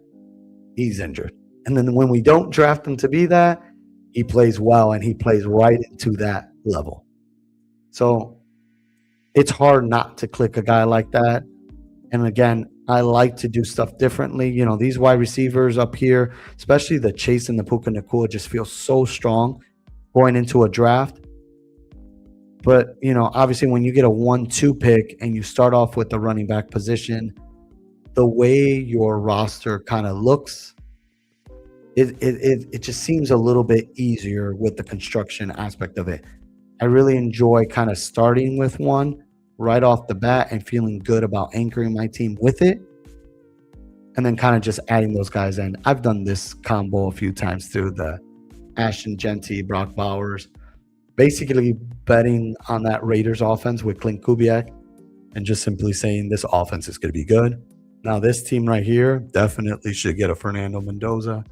he's injured. And then when we don't draft him to be that, he plays well and he plays right into that level. So it's hard not to click a guy like that. And again, I like to do stuff differently. You know, these wide receivers up here, especially the Chase and the Puka Nakua, just feel so strong going into a draft. But, you know, obviously when you get a 1-2 pick and you start off with the running back position, the way your roster kind of looks, it just seems a little bit easier with the construction aspect of it. I really enjoy kind of starting with one right off the bat and feeling good about anchoring my team with it, and then kind of just adding those guys in. I've done this combo a few times through the Ashton Genty, Brock Bowers, basically betting on that Raiders offense with Clint Kubiak and just simply saying this offense is going to be good. Now, this team right here definitely should get a Fernando Mendoza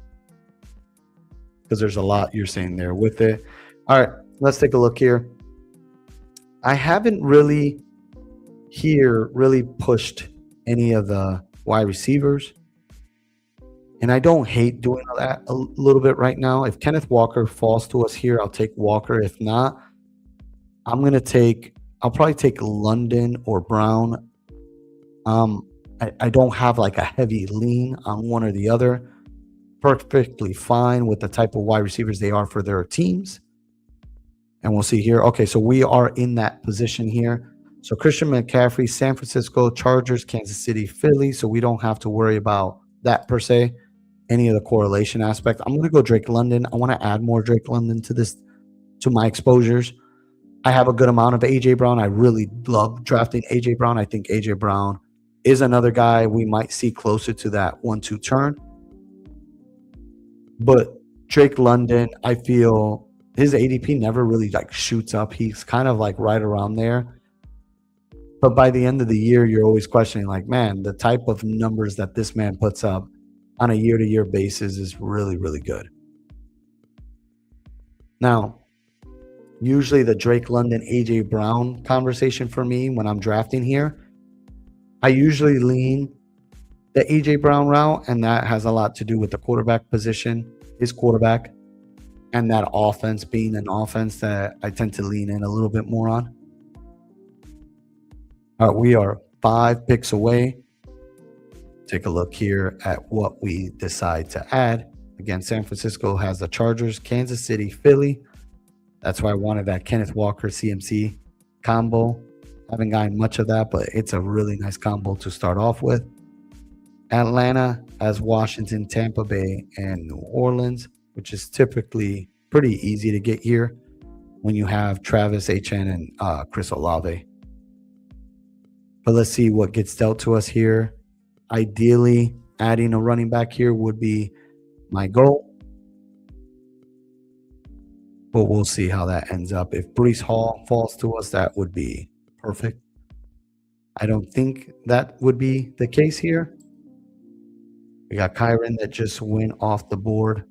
because there's a lot you're saying there with it. All right, let's take a look here. I haven't really pushed any of the wide receivers. And I don't hate doing that a little bit right now. If Kenneth Walker falls to us here, I'll take Walker. If not, I'll probably take London or Brown. I don't have like a heavy lean on one or the other. Perfectly fine with the type of wide receivers they are for their teams. And we'll see here. Okay, so we are in that position here. So Christian McCaffrey, San Francisco, Chargers, Kansas City, Philly. So we don't have to worry about that per se, any of the correlation aspect. I'm going to go Drake London. I want to add more Drake London to my exposures. I have a good amount of A.J. Brown. I really love drafting A.J. Brown. I think A.J. Brown is another guy we might see closer to that 1-2 turn. But Drake London, I feel his ADP never really like shoots up. He's kind of like right around there. But by the end of the year, you're always questioning like, man, the type of numbers that this man puts up on a year-to-year basis is really, really good. Now, usually the Drake London, A.J. Brown conversation for me when I'm drafting here, I usually lean the A.J. Brown route, and that has a lot to do with the quarterback position, his quarterback, and that offense being an offense that I tend to lean in a little bit more on. All right, we are 5 picks away. Take a look here at what we decide to add. Again, San Francisco has the Chargers, Kansas City, Philly. That's why I wanted that Kenneth Walker CMC combo. Haven't gotten much of that, but it's a really nice combo to start off with. Atlanta has Washington, Tampa Bay, and New Orleans, which is typically pretty easy to get here when you have Travis Etienne and Chris Olave. But let's see what gets dealt to us here. Ideally, adding a running back here would be my goal. But we'll see how that ends up. If Breece Hall falls to us, that would be perfect. I don't think that would be the case here. We got Kyron that just went off the board.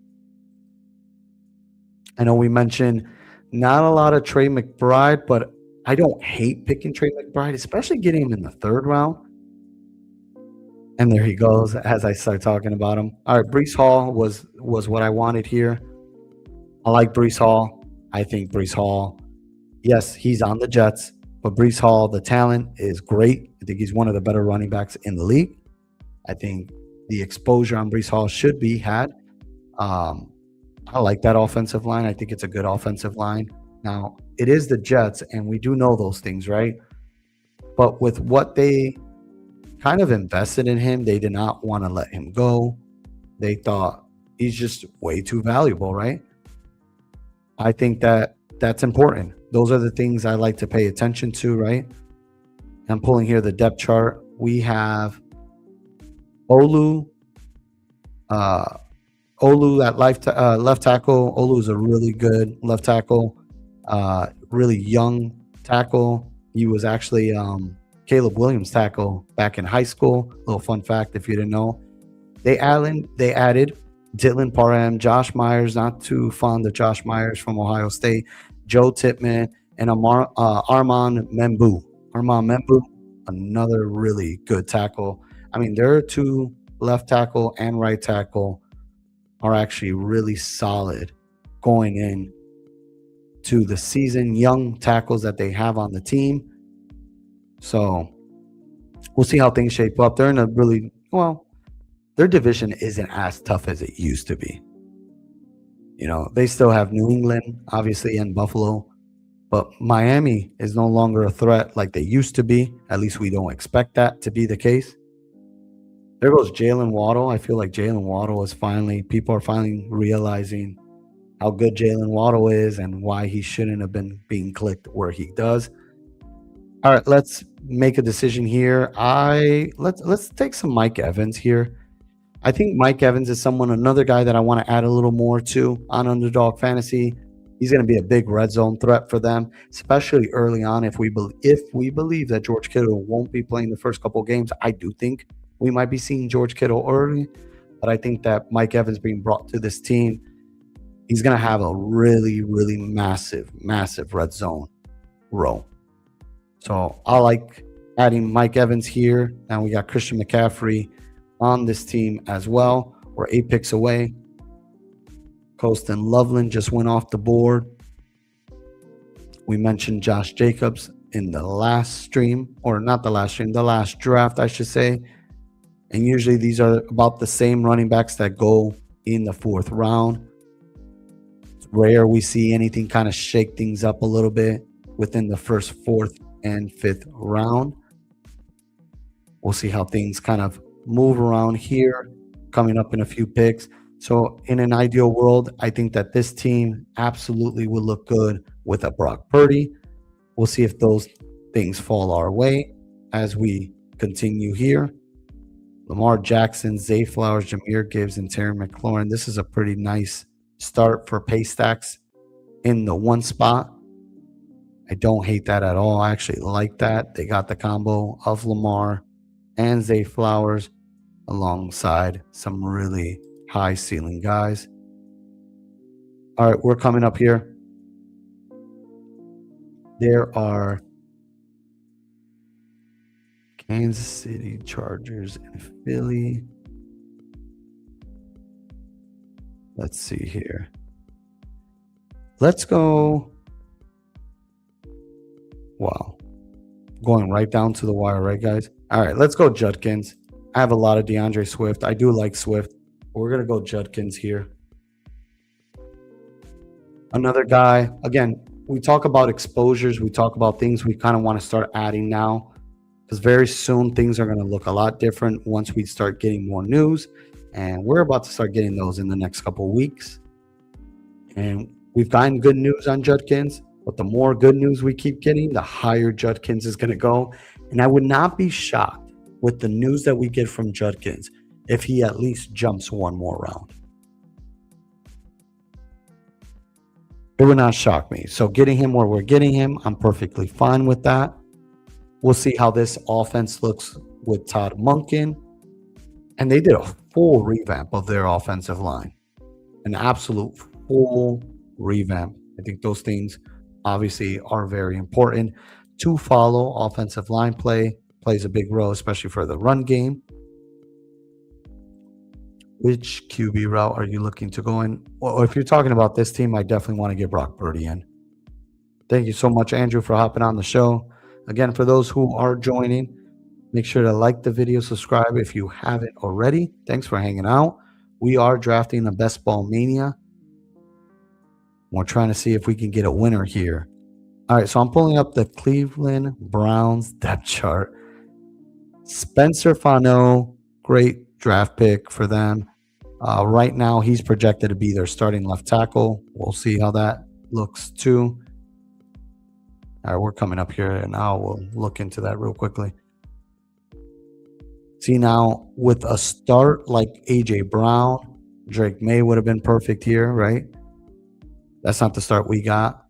I know we mentioned not a lot of Trey McBride, but I don't hate picking Trey McBride, especially getting him in the 3rd round. And there he goes as I start talking about him. All right, Breece Hall was what I wanted here. I like Breece Hall. I think Breece Hall, yes, he's on the Jets, but Breece Hall, the talent is great. I think he's one of the better running backs in the league. I think the exposure on Breece Hall should be had. I like that offensive line. I think it's a good offensive line. Now, it is the Jets, and we do know those things, right? But with what they kind of invested in him, they did not want to let him go. They thought he's just way too valuable, right? I think that's important. Those are the things I like to pay attention to, right? I'm pulling here the depth chart. We have Olu at left tackle. Olu is a really good left tackle, really young tackle. He was actually Caleb Williams' tackle back in high school. Little fun fact if you didn't know. They added Dylan Parham, Josh Myers, not too fond of Josh Myers from Ohio State, Joe Tippmann, and Armand Membu. Armand Membu, another really good tackle. I mean, their 2 left tackle and right tackle are actually really solid going in to the season, young tackles that they have on the team. So we'll see how things shape up. They're in a really, their division isn't as tough as it used to be. You know, they still have New England, obviously, and Buffalo. But Miami is no longer a threat like they used to be. At least we don't expect that to be the case. There goes Jalen Waddle. I feel like Jalen Waddle is people are finally realizing how good Jalen Waddle is and why he shouldn't have been being clicked where he does. All right, let's make a decision here. Let's take some Mike Evans here. I think Mike Evans is another guy that I want to add a little more to on Underdog Fantasy. He's going to be a big red zone threat for them, especially early on. If we believe that George Kittle won't be playing the first couple of games, I do think we might be seeing George Kittle early. But I think that Mike Evans being brought to this team he's going to have a really, really massive, massive red zone row. So I like adding Mike Evans here. Now we got Christian McCaffrey on this team as well. We're 8 picks away. Colston Loveland just went off the board. We mentioned Josh Jacobs in the last stream, or not the last stream, the last draft, I should say. And usually these are about the same running backs that go in the 4th round. It's rare we see anything kind of shake things up a little bit within the first 4th and 5th round. We'll see how things kind of move around here, coming up in a few picks. So in an ideal world, I think that this team absolutely would look good with a Brock Purdy. We'll see if those things fall our way as we continue here. Lamar Jackson, Zay Flowers, Jahmyr Gibbs, and Terry McLaurin. This is a pretty nice start for pay stacks in the 1 spot. I don't hate that at all. I actually like that. They got the combo of Lamar and Zay Flowers alongside some really high ceiling guys. All right, we're coming up here. There are Kansas City Chargers and Philly. Let's see here. Let's go. Wow. Going right down to the wire, right, guys? All right, let's go Judkins. I have a lot of DeAndre Swift. I do like Swift. We're going to go Judkins here. Another guy, again, we talk about exposures. We talk about things we kind of want to start adding now, because very soon things are going to look a lot different once we start getting more news. And we're about to start getting those in the next couple of weeks. And we've gotten good news on Judkins, but the more good news we keep getting, the higher Judkins is going to go. And I would not be shocked with the news that we get from Judkins if he at least jumps one more round. It would not shock me. So getting him where we're getting him, I'm perfectly fine with that. We'll see how this offense looks with Todd Monken. And they did a full revamp of their offensive line. An absolute full revamp. I think those things obviously are very important to follow. Offensive line play plays a big role, especially for the run game. Which QB route are you looking to go in? Well, if you're talking about this team, I definitely want to get Brock Purdy in. Thank you so much, Andrew, for hopping on the show. Again, for those who are joining, make sure to like the video, subscribe if you haven't already. Thanks for hanging out. We are drafting the best Ball Mania. We're trying to see if we can get a winner here. All right, so I'm pulling up the Cleveland Browns depth chart. Spencer Fano, great draft pick for them. Right now, he's projected to be their starting left tackle. We'll see how that looks too. All right, we're coming up here, and now we'll look into that real quickly. See, now with a start like A.J. Brown, Drake May would have been perfect here, right? That's not the start we got.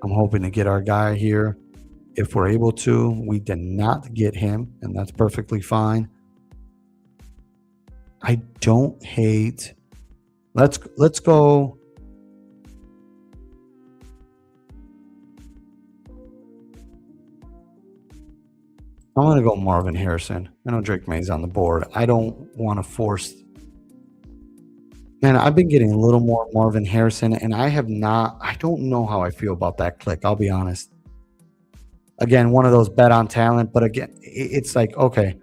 I'm hoping to get our guy here if we're able to. We did not get him, and that's perfectly fine. I don't hate. Let's go. I'm going to go Marvin Harrison. I know Drake May's on the board. I don't want to force. Man, I've been getting a little more Marvin Harrison, and I don't know how I feel about that click. I'll be honest. Again, one of those bet on talent, but again, it's like, okay,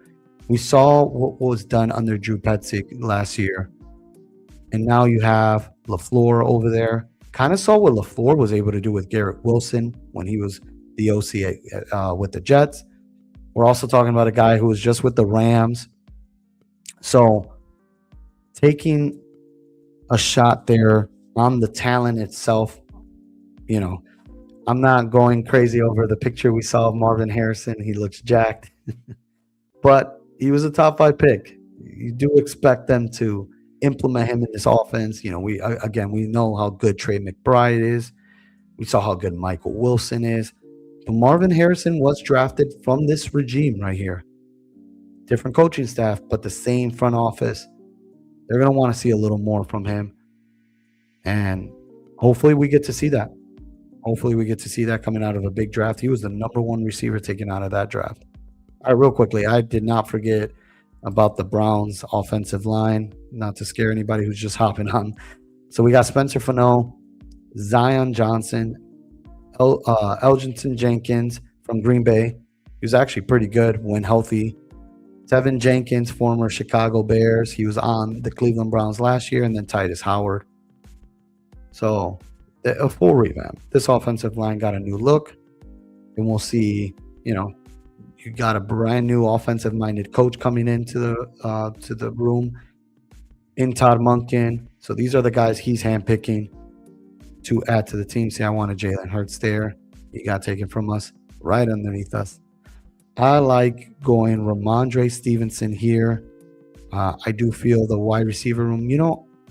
we saw what was done under Drew Petzing last year, and now you have LaFleur over there. Kind of saw what LaFleur was able to do with Garrett Wilson when he was the OC with the Jets. We're also talking about a guy who was just with the Rams. So taking a shot there on the talent itself, you know, I'm not going crazy over the picture we saw of Marvin Harrison. He looks jacked. But he was a top 5 pick. You do expect them to implement him in this offense. You know, we know how good Trey McBride is. We saw how good Michael Wilson is. But Marvin Harrison was drafted from this regime right here. Different coaching staff, but the same front office. They're going to want to see a little more from him. And hopefully we get to see that. Hopefully we get to see that coming out of a big draft. He was the number one receiver taken out of that draft. All right, real quickly, I did not forget about the Browns offensive line, not to scare anybody who's just hopping on. So we got Spencer Fano, Zion Johnson, Elgington Jenkins from Green Bay. He was actually pretty good when healthy. Tevin Jenkins, former Chicago Bears. He was on the Cleveland Browns last year, and then Titus Howard. So a full revamp. This offensive line got a new look, and we'll see, you got a brand new offensive-minded coach coming into the room in Todd Monken. So these are the guys he's handpicking to add to the team. See, I wanted Jalen Hurts there. He got taken from us right underneath us. I like going Ramondre Stevenson here. I do feel the wide receiver room.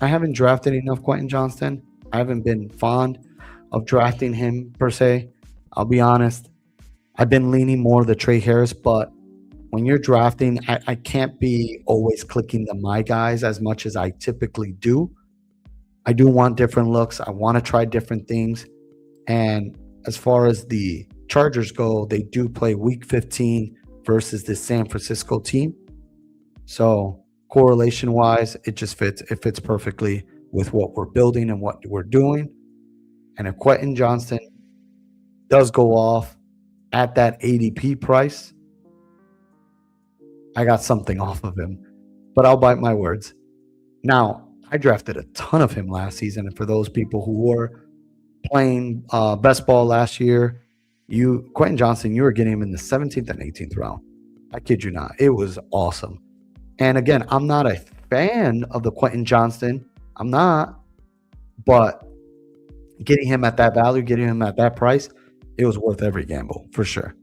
I haven't drafted enough Quentin Johnston. I haven't been fond of drafting him per se. I'll be honest. I've been leaning more the Trey Harris, but when you're drafting, I can't be always clicking the my guys as much as I typically do. I do want different looks. I want to try different things. And as far as the Chargers go, they do play week 15 versus the San Francisco team. So correlation-wise, it just fits. It fits perfectly with what we're building and what we're doing. And if Quentin Johnston does go off at that ADP price, I got something off of him. But I'll bite my words. Now, I drafted a ton of him last season. And for those people who were playing best ball last year, Quentin Johnston, you were getting him in the 17th and 18th round. I kid you not. It was awesome. And again, I'm not a fan of the Quentin Johnston. I'm not. But getting him at that value, getting him at that price, it was worth every gamble for sure.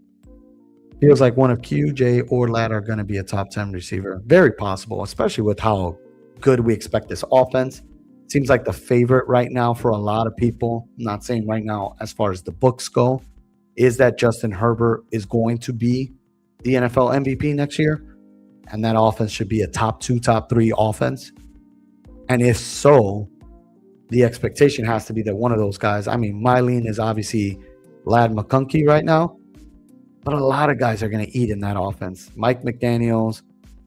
Feels like one of QJ or Ladd are going to be a top 10 receiver. Very possible, especially with how good we expect this offense. Seems like the favorite right now for a lot of people. I'm not saying right now as far as the books go, is that Justin Herbert is going to be the NFL MVP next year. And that offense should be a top 2, top 3 offense. And if so, the expectation has to be that one of those guys, my lean is obviously Ladd McConkey right now, but a lot of guys are going to eat in that offense. Mike McDaniels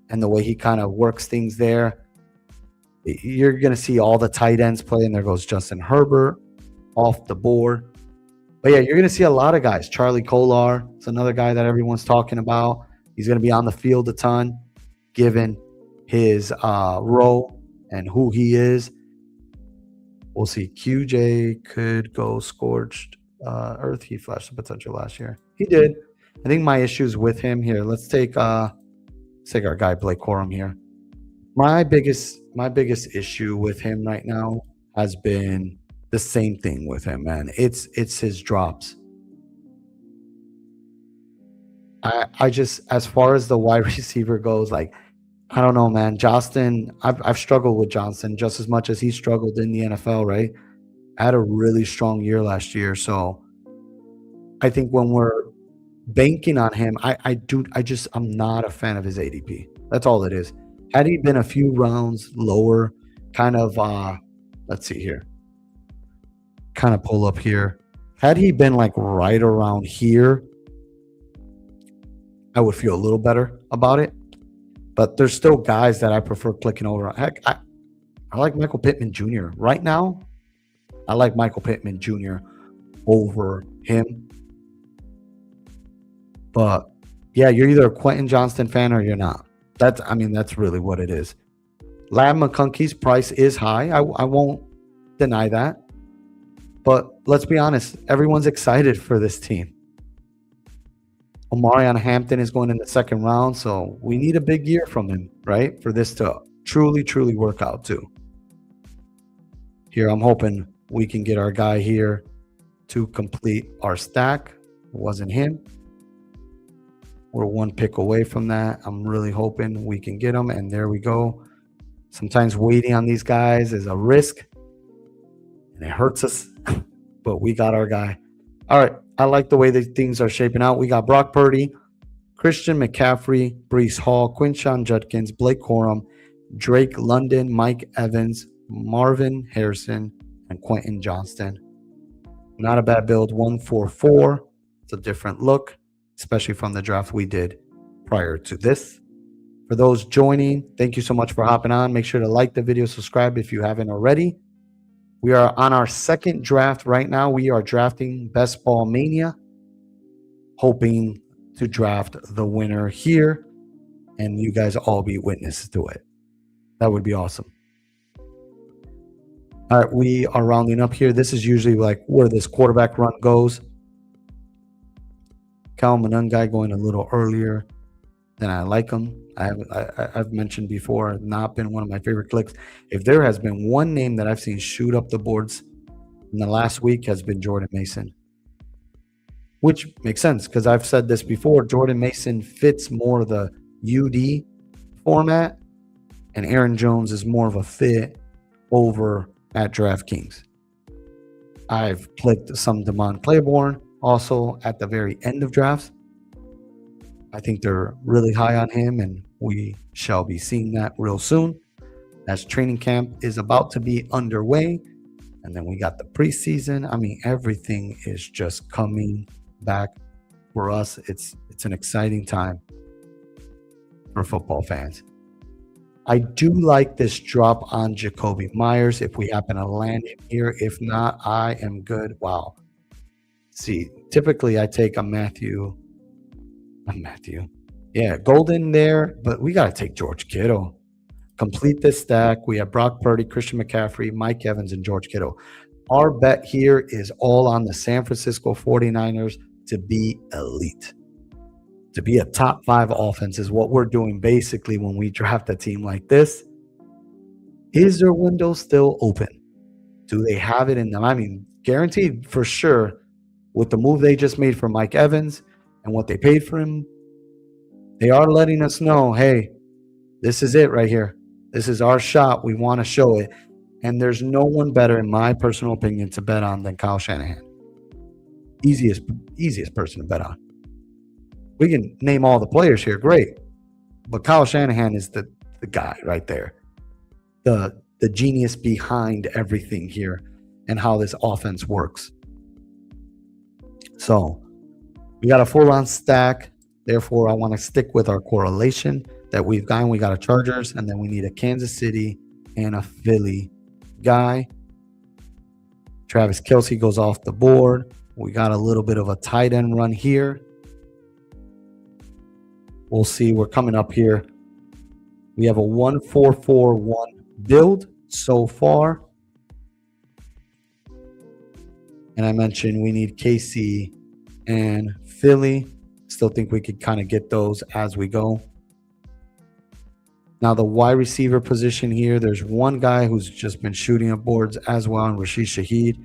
and the way he kind of works things there, you're going to see all the tight ends play, and there goes Justin Herbert off the board. But yeah, you're going to see a lot of guys. Charlie Kolar is another guy that everyone's talking about. He's going to be on the field a ton, given his role and who he is. We'll see. QJ could go scorched earth. He flashed the potential last year. He did. I think my issues with him here. Let's take our guy Blake Corum here. My biggest issue with him right now has been the same thing with him, man. It's his drops. I just, as far as the wide receiver goes, I don't know, man. Johnston, I've struggled with Johnston just as much as he struggled in the NFL, right? I had a really strong year last year, so I think when we're banking on him, I'm not a fan of his ADP. That's all it is. Had he been a few rounds lower, kind of, let's see here, kind of pull up here. Had he been right around here, I would feel a little better about it. But there's still guys that I prefer clicking over. Heck, I like Michael Pittman Jr. Right now, I like Michael Pittman Jr. over him. But yeah, you're either a Quentin Johnston fan or you're not. That's really what it is. Ladd McConkey's price is high. I won't deny that. But let's be honest, everyone's excited for this team. Omarion Hampton is going in the second round, so we need a big year from him, right? For this to truly, truly work out too. Here, I'm hoping we can get our guy here to complete our stack. It wasn't him. We're one pick away from that. I'm really hoping we can get him, and there we go. Sometimes waiting on these guys is a risk, and it hurts us, but we got our guy. All right, I like the way that things are shaping out. We got Brock Purdy, Christian McCaffrey, Breece Hall, Quinshon Judkins, Blake Corum, Drake London, Mike Evans, Marvin Harrison, and Quentin Johnston. Not a bad build. 144. It's a different look, especially from the draft we did prior to this. For those joining, thank you so much for hopping on. Make sure to like the video, subscribe if you haven't already. We are on our second draft right now. We are drafting Best Ball Mania, hoping to draft the winner here, and you guys all be witnesses to it. That would be awesome. All right, we are rounding up here. This is usually like where this quarterback run goes. Cal Manungai going a little earlier than I like him. I've mentioned before, not been one of my favorite clicks. If there has been one name that I've seen shoot up the boards in the last week, has been Jordan Mason, which makes sense because I've said this before. Jordan Mason fits more the UD format, and Aaron Jones is more of a fit over at DraftKings. I've clicked some Damon Claiborne also at the very end of drafts. I think they're really high on him, and we shall be seeing that real soon as training camp is about to be underway. And then we got the preseason. I mean, everything is just coming back for us. It's an exciting time for football fans. I do like this drop on Jacoby Myers if we happen to land him here. If not, I am good. Wow. See, typically I take a Matthew. Yeah, Golden there, but we got to take George Kittle. Complete this stack. We have Brock Purdy, Christian McCaffrey, Mike Evans, and George Kittle. Our bet here is all on the San Francisco 49ers to be elite. To be a top 5 offense is what we're doing basically when we draft a team like this. Is their window still open? Do they have it in them? I mean, guaranteed for sure with the move they just made for Mike Evans and what they paid for him, they are letting us know, hey, this is it right here. This is our shot. We want to show it. And there's no one better, in my personal opinion, to bet on than Kyle Shanahan. Easiest person to bet on. We can name all the players here, great. But Kyle Shanahan is the guy right there. The genius behind everything here and how this offense works. So we got a full-on stack. Therefore, I want to stick with our correlation that we've gotten. We got a Chargers, and then we need a Kansas City and a Philly guy. Travis Kelce goes off the board. We got a little bit of a tight end run here. We'll see. We're coming up here. We have a 1-4-4-1 build so far. And I mentioned we need KC and Philly. Still think we could kind of get those as we go. Now the wide receiver position here, there's one guy who's just been shooting up boards as well, and Rashid Shaheed.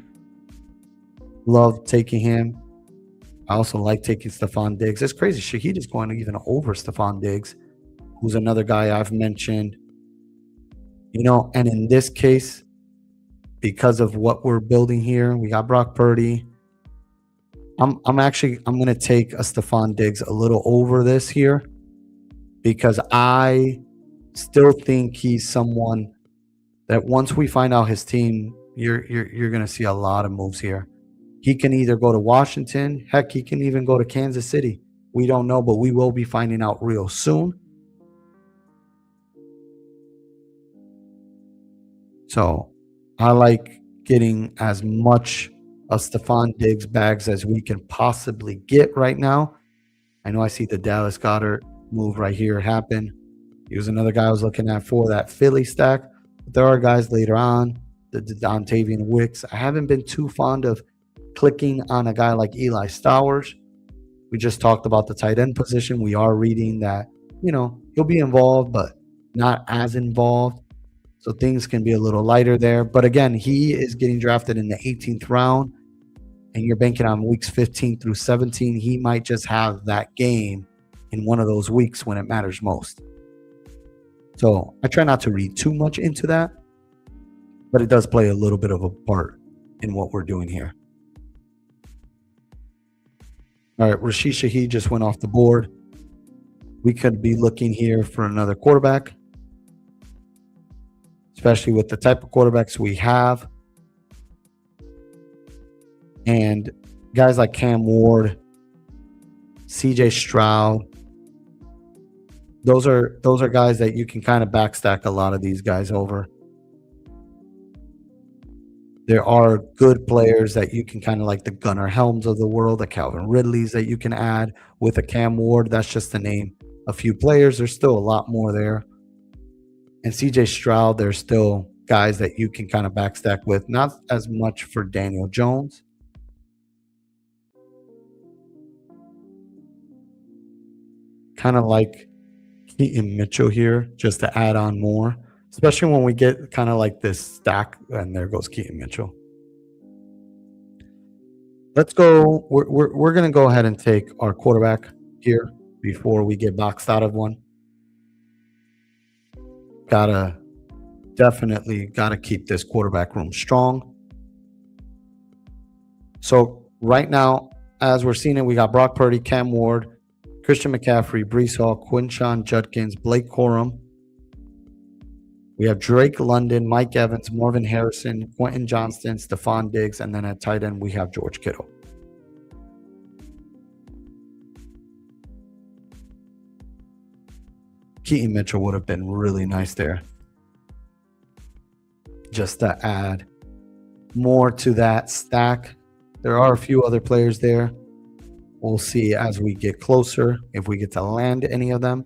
Love taking him. I also like taking Stephon Diggs. It's crazy. Shaheed is going even over Stephon Diggs, who's another guy I've mentioned. You know, and in this case, because of what we're building here, we got Brock Purdy. I'm going to take a Stephon Diggs a little over this here because I still think he's someone that once we find out his team, you're going to see a lot of moves here. He can either go to Washington. Heck, he can even go to Kansas City. We don't know, but we will be finding out real soon. So I like getting as much of Stephon Diggs bags as we can possibly get right now. I know I see the Dallas Goedert move right here happen. He was another guy I was looking at for that Philly stack. But there are guys later on, the Dontavian Wicks. I haven't been too fond of clicking on a guy like Eli Stowers. We just talked about the tight end position. We are reading that, you know, he'll be involved, but not as involved. So things can be a little lighter there. But again, he is getting drafted in the 18th round, and you're banking on weeks 15 through 17. He might just have that game in one of those weeks when it matters most. So I try not to read too much into that, but it does play a little bit of a part in what we're doing here. All right, Rashid Shaheed just went off the board. We could be looking here for another quarterback, especially with the type of quarterbacks we have. And guys like Cam Ward, CJ Stroud, those are guys that you can kind of backstack a lot of these guys over. There are good players that you can kind of like the Gunnar Helms of the world, the Calvin Ridleys that you can add with a Cam Ward. That's just to name a few players. There's still a lot more there. And CJ Stroud, there's still guys that you can kind of backstack with. Not as much for Daniel Jones. Kind of like Keaton Mitchell here, just to add on more, especially when we get kind of like this stack. And there goes Keaton Mitchell. Let's go. We're going to go ahead and take our quarterback here before we get boxed out of one. Definitely gotta keep this quarterback room strong. So right now, as we're seeing it, we got Brock Purdy, Cam Ward, Christian McCaffrey, Breece Hall, Quinshon Judkins, Blake Corum. We have Drake London, Mike Evans, Marvin Harrison, Quentin Johnston, Stephon Diggs, and then at tight end, we have George Kittle. Keaton Mitchell would have been really nice there, just to add more to that stack. There are a few other players there. We'll see as we get closer if we get to land any of them.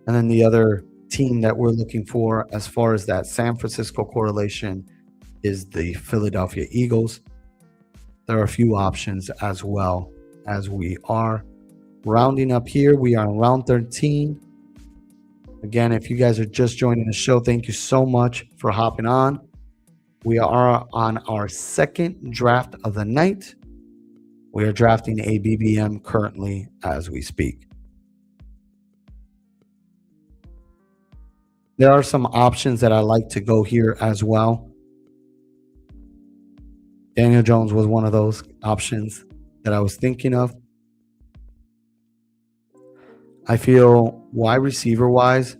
And then the other team that we're looking for as far as that San Francisco correlation is the Philadelphia Eagles. There are a few options as well as we are rounding up here. We are in round 13. Again, if you guys are just joining the show, thank you so much for hopping on. We are on our second draft of the night. We are drafting a BBM currently as we speak. There are some options that I like to go here as well. Daniel Jones was one of those options that I was thinking of. I feel wide receiver wise,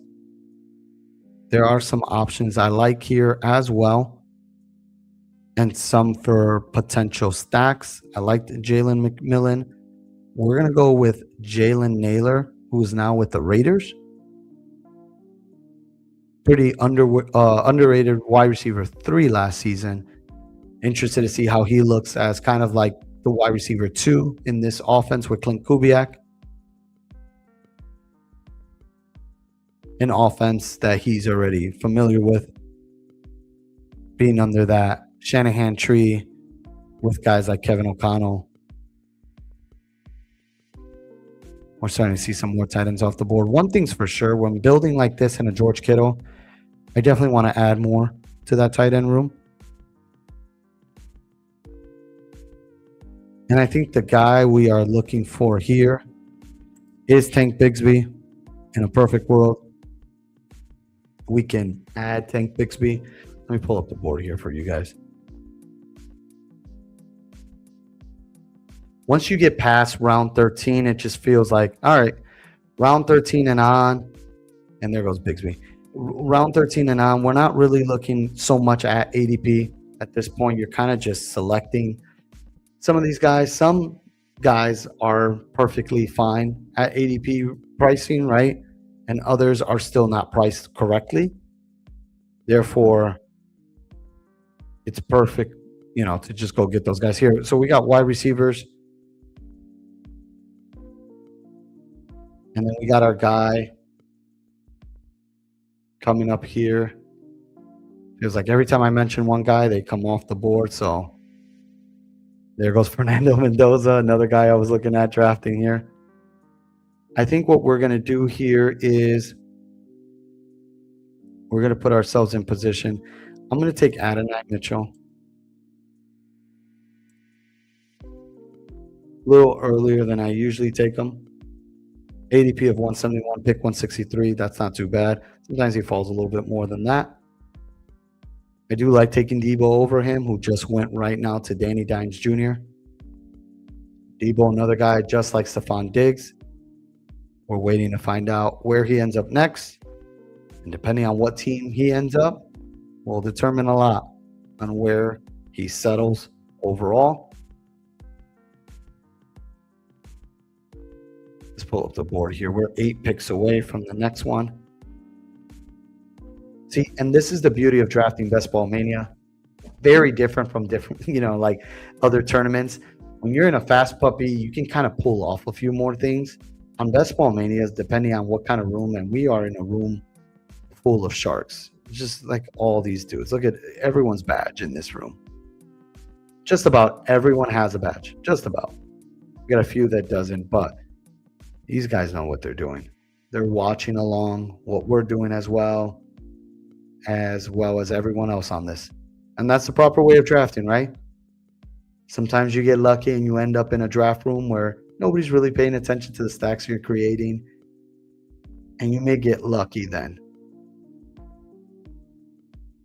there are some options I like here as well, and some for potential stacks. I like Jalen McMillan. We're going to go with Jalen Naylor, who is now with the Raiders. Pretty underrated wide receiver 3 last season. Interested to see how he looks as kind of like the wide receiver 2 in this offense with Clint Kubiak. An offense that he's already familiar with, being under that Shanahan tree with guys like Kevin O'Connell. We're starting to see some more tight ends off the board. One thing's for sure, when building like this in a George Kittle, I definitely want to add more to that tight end room. And I think the guy we are looking for here is Tank Bigsby. In a perfect world, we can add Tank Bigsby. Let me pull up the board here for you guys. Once you get past round 13, it just feels like, all right, round 13 and on, and there goes Bigsby. Round 13 and on, we're not really looking so much at ADP at this point. You're kind of just selecting some of these guys. Some guys are perfectly fine at ADP pricing, right? And others are still not priced correctly. Therefore, it's perfect, to just go get those guys here. So we got wide receivers. And then we got our guy coming up here. Feels like every time I mention one guy, they come off the board. So there goes Fernando Mendoza, another guy I was looking at drafting here. I think what we're going to do here is we're going to put ourselves in position. I'm going to take Adonai Mitchell a little earlier than I usually take him. ADP of 171, pick 163. That's not too bad. Sometimes he falls a little bit more than that. I do like taking Debo over him, who just went right now to Danny Dimes Jr. Debo, another guy just like Stephon Diggs. We're waiting to find out where he ends up next. And depending on what team he ends up, will determine a lot on where he settles overall. Let's pull up the board here. We're 8 picks away from the next one. See, and this is the beauty of drafting Best Ball Mania. Very different from different, like other tournaments. When you're in a fast puppy, you can kind of pull off a few more things. On Best Ball Manias, depending on what kind of room, and we are in a room full of sharks. Just like all these dudes. Look at everyone's badge in this room. Just about everyone has a badge. Just about. We got a few that doesn't, but these guys know what they're doing. They're watching along what we're doing as well as everyone else on this. And that's the proper way of drafting, right? Sometimes you get lucky and you end up in a draft room where nobody's really paying attention to the stacks you're creating. And you may get lucky then.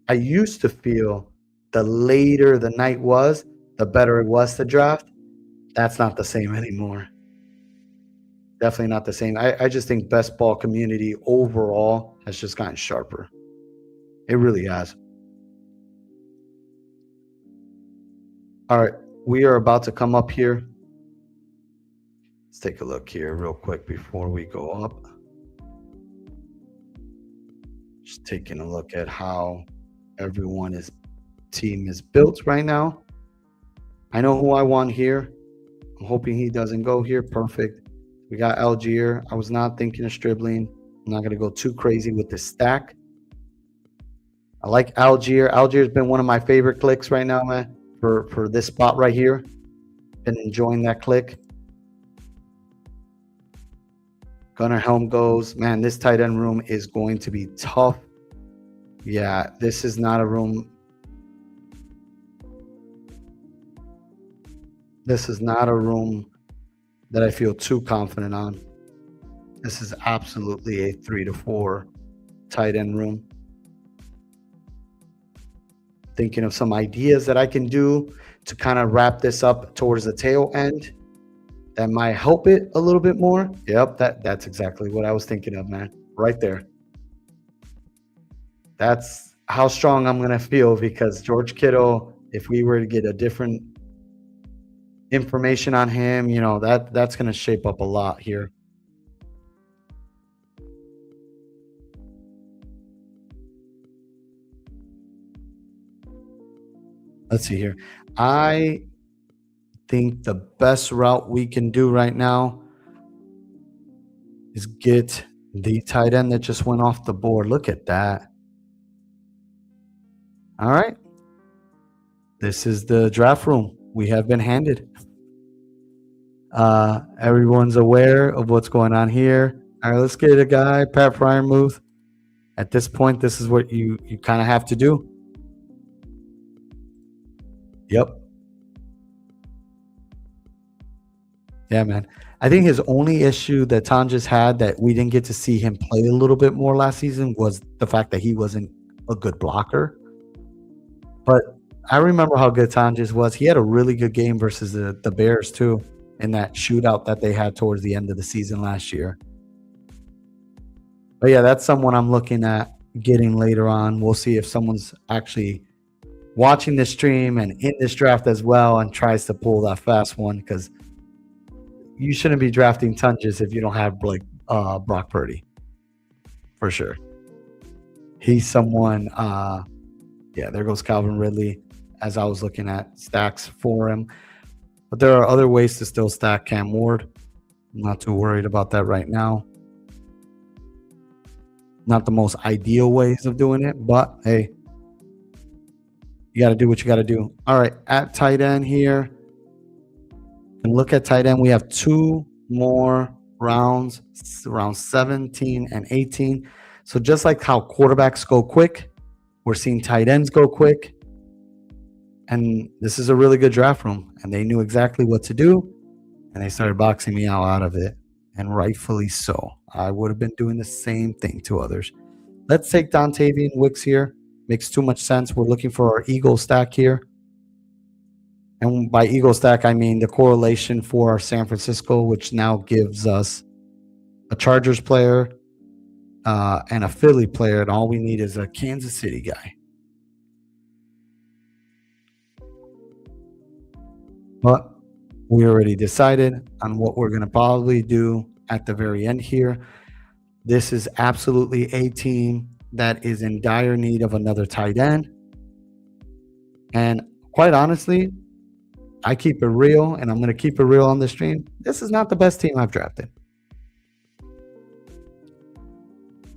I used to feel the later the night was, the better it was to draft. That's not the same anymore. Definitely not the same. I just think best ball community overall has just gotten sharper. It really has. All right, we are about to come up here. Let's take a look here real quick before we go up. Just taking a look at how everyone's team is built right now. I know who I want here. I'm hoping he doesn't go here. Perfect. We got Algier. I was not thinking of Stribling. I'm not going to go too crazy with this stack. I like Algier. Algier's been one of my favorite clicks right now, man, for this spot right here. Been enjoying that click. Gunnar Helm goes. Man, this tight end room is going to be tough. Yeah, this is not a room. This is not a room that I feel too confident on. This is absolutely a 3 to 4 tight end room. Thinking of some ideas that I can do to kind of wrap this up towards the tail end that might help it a little bit more. Yep, that's exactly what I was thinking of, man. Right there. That's how strong I'm going to feel, because George Kittle, if we were to get a different information on him, that's going to shape up a lot here. Let's see here. I think the best route we can do right now is get the tight end that just went off the board. Look at that. All right. This is the draft room we have been handed. Everyone's aware of what's going on here. All right, let's get a guy, Pat Fryermuth. At this point, this is what you kind of have to do. Yep. Yeah, man. I think his only issue that Tonjes had that we didn't get to see him play a little bit more last season was the fact that he wasn't a good blocker. But I remember how good Tonjes was. He had a really good game versus the Bears, too, in that shootout that they had towards the end of the season last year. But, yeah, that's someone I'm looking at getting later on. We'll see if someone's actually watching this stream and in this draft as well and tries to pull that fast one, because you shouldn't be drafting Tonjes if you don't have Brock Purdy, for sure. He's someone, yeah, there goes Calvin Ridley as I was looking at stacks for him. But there are other ways to still stack Cam Ward. I'm not too worried about that right now. Not the most ideal ways of doing it, but hey, you got to do what you got to do. All right, at tight end here. And look at tight end. We have 2 more rounds, round 17 and 18. So just like how quarterbacks go quick, we're seeing tight ends go quick. And this is a really good draft room. And they knew exactly what to do. And they started boxing me out of it. And rightfully so. I would have been doing the same thing to others. Let's take Dontavian Wicks here. Makes too much sense. We're looking for our Eagle stack here. And by Eagle stack, I mean the correlation for our San Francisco, which now gives us a Chargers player and a Philly player. And all we need is a Kansas City guy. But we already decided on what we're going to probably do at the very end here. This is absolutely a team that is in dire need of another tight end. And quite honestly, I keep it real, and I'm going to keep it real on the stream. This is not the best team I've drafted.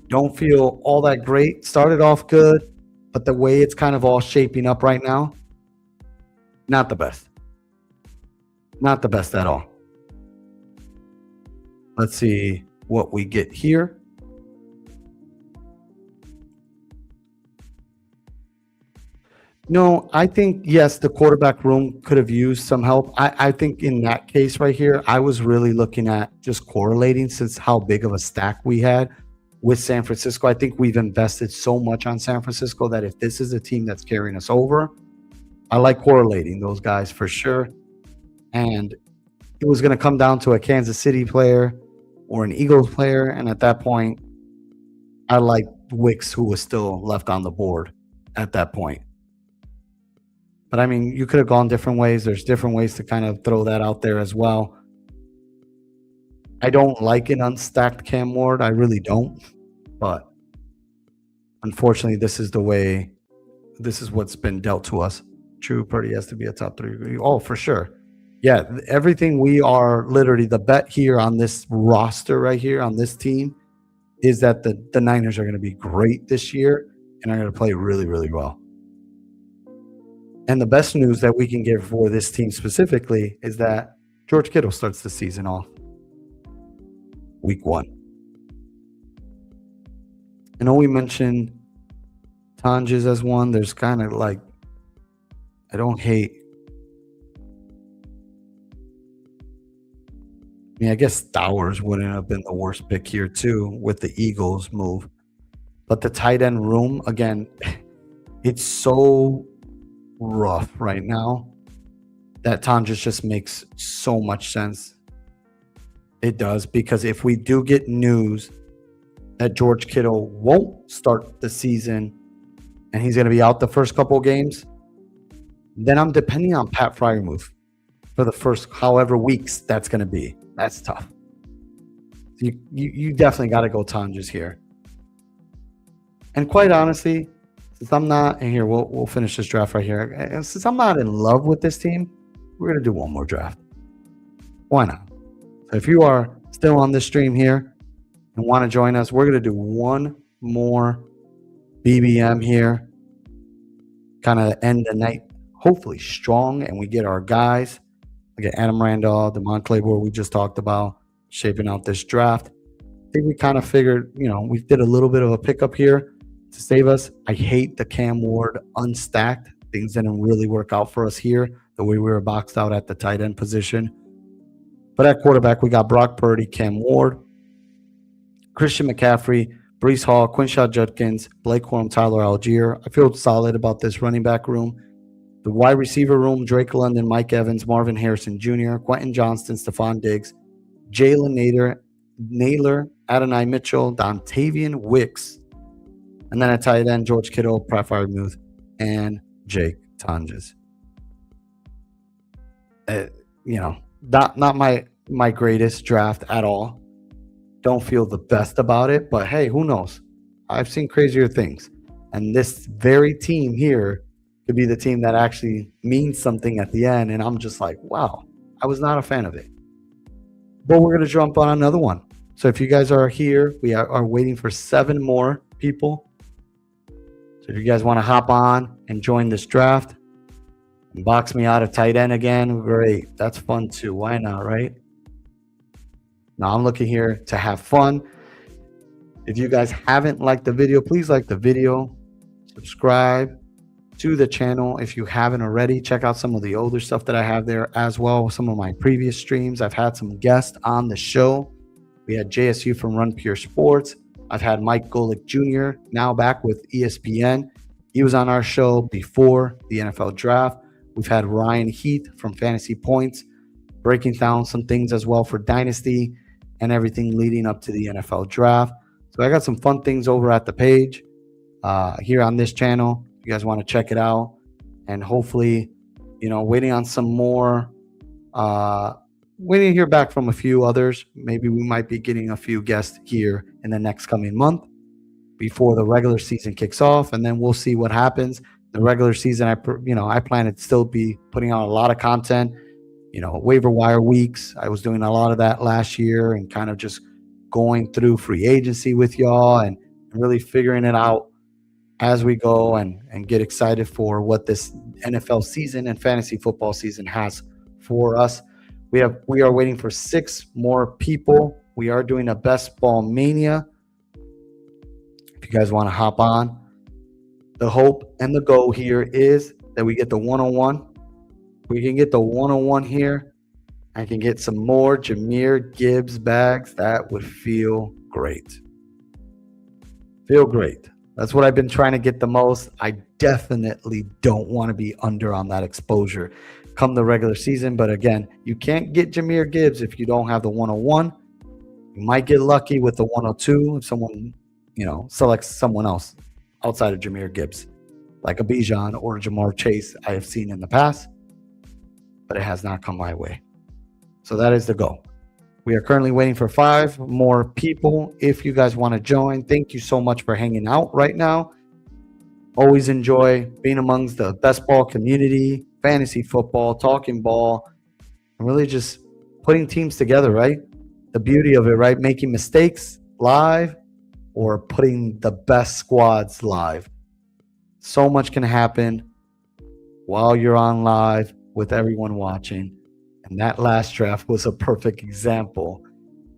Don't feel all that great. Started off good, but the way it's kind of all shaping up right now, not the best. Not the best at all. Let's see what we get here. No, I think, yes, the quarterback room could have used some help. I think in that case right here, I was really looking at just correlating since how big of a stack we had with San Francisco. I think we've invested so much on San Francisco that if this is a team that's carrying us over, I like correlating those guys for sure. And it was going to come down to a Kansas City player or an Eagles player. And at that point, I liked Wicks, who was still left on the board at that point. But I mean, you could have gone different ways. There's different ways to kind of throw that out there as well. I don't like an unstacked Cam Ward. I really don't. But unfortunately, this is the way, this is what's been dealt to us. True, Purdy has to be a top 3. Oh, for sure. Yeah, everything we are literally, the bet here on this roster right here on this team is that the Niners are going to be great this year and are going to play really, really well. And the best news that we can give for this team specifically is that George Kittle starts the season off week 1. I know we mentioned Tonjes as one. There's kind of like, I don't hate. I mean, I guess Stowers wouldn't have been the worst pick here too with the Eagles move. But the tight end room, again, it's so rough right now that Tonjes just makes so much sense. It does, because if we do get news that George Kittle won't start the season and he's going to be out the first couple of games, then I'm depending on Pat Freiermuth for the first however weeks that's going to be. That's tough. You definitely got to go Tonjes here. And quite honestly, since I'm not, and here we'll finish this draft right here. And since I'm not in love with this team, we're gonna do one more draft. Why not? So if you are still on this stream here and want to join us, we're gonna do one more BBM here. Kind of end the night hopefully strong, and we get our guys. We get Adam Randall, DeMont Claiborne, we just talked about shaping out this draft. I think we kind of figured, we did a little bit of a pickup here to save us. I hate the Cam Ward unstacked. Things didn't really work out for us here, the way we were boxed out at the tight end position. But at quarterback, we got Brock Purdy, Cam Ward, Christian McCaffrey, Breece Hall, Quinshot Judkins, Blake Corum, Tyler Algier. I feel solid about this running back room. The wide receiver room, Drake London, Mike Evans, Marvin Harrison Jr., Quentin Johnston, Stephon Diggs, Jalen Naylor, Adonai Mitchell, Dontavian Wicks. And then at tight end, George Kittle, Pat Freiermuth, and Jake Tonjes. Not my greatest draft at all. Don't feel the best about it, but hey, who knows? I've seen crazier things. And this very team here could be the team that actually means something at the end. And I'm just like, wow, I was not a fan of it. But we're going to jump on another one. So if you guys are here, we are waiting for 7 more people. So if you guys want to hop on and join this draft and box me out of tight end again, great. That's fun too. Why not, right? Now I'm looking here to have fun. If you guys haven't liked the video, please like the video. Subscribe to the channel if you haven't already. Check out some of the older stuff that I have there as well. Some of my previous streams. I've had some guests on the show. We had JSU from Run Pure Sports. I've had Mike Golick Jr. now back with ESPN. He was on our show before the NFL draft. We've had Ryan Heath from Fantasy Points breaking down some things as well for Dynasty and everything leading up to the NFL draft. So I got some fun things over at the page here on this channel. You guys want to check it out. And hopefully, waiting on some more Uh, Waiting to hear back from a few others. Maybe we might be getting a few guests here in the next coming month before the regular season kicks off, and then we'll see what happens. The regular season, I plan to still be putting out a lot of content. Waiver wire weeks. I was doing a lot of that last year, and kind of just going through free agency with y'all and really figuring it out as we go, and get excited for what this NFL season and fantasy football season has for us. We are waiting for 6 more people. We are doing a best ball mania. If you guys want to hop on, the hope and the goal here is that we get the 101. We can get the 101 here. I can get some more Jahmyr Gibbs bags. That would feel great. Feel great. That's what I've been trying to get the most. I definitely don't want to be under on that exposure come the regular season. But again, you can't get Jahmyr Gibbs if you don't have the 101. You might get lucky with the 102 if someone, selects someone else outside of Jahmyr Gibbs, like a Bijan or a Jamar Chase I have seen in the past, but it has not come my way. So that is the goal. We are currently waiting for 5 more people. If you guys want to join, thank you so much for hanging out right now. Always enjoy being amongst the best ball community, fantasy football, talking ball, and really just putting teams together, right? The beauty of it, right? Making mistakes live or putting the best squads live. So much can happen while you're on live with everyone watching. And that last draft was a perfect example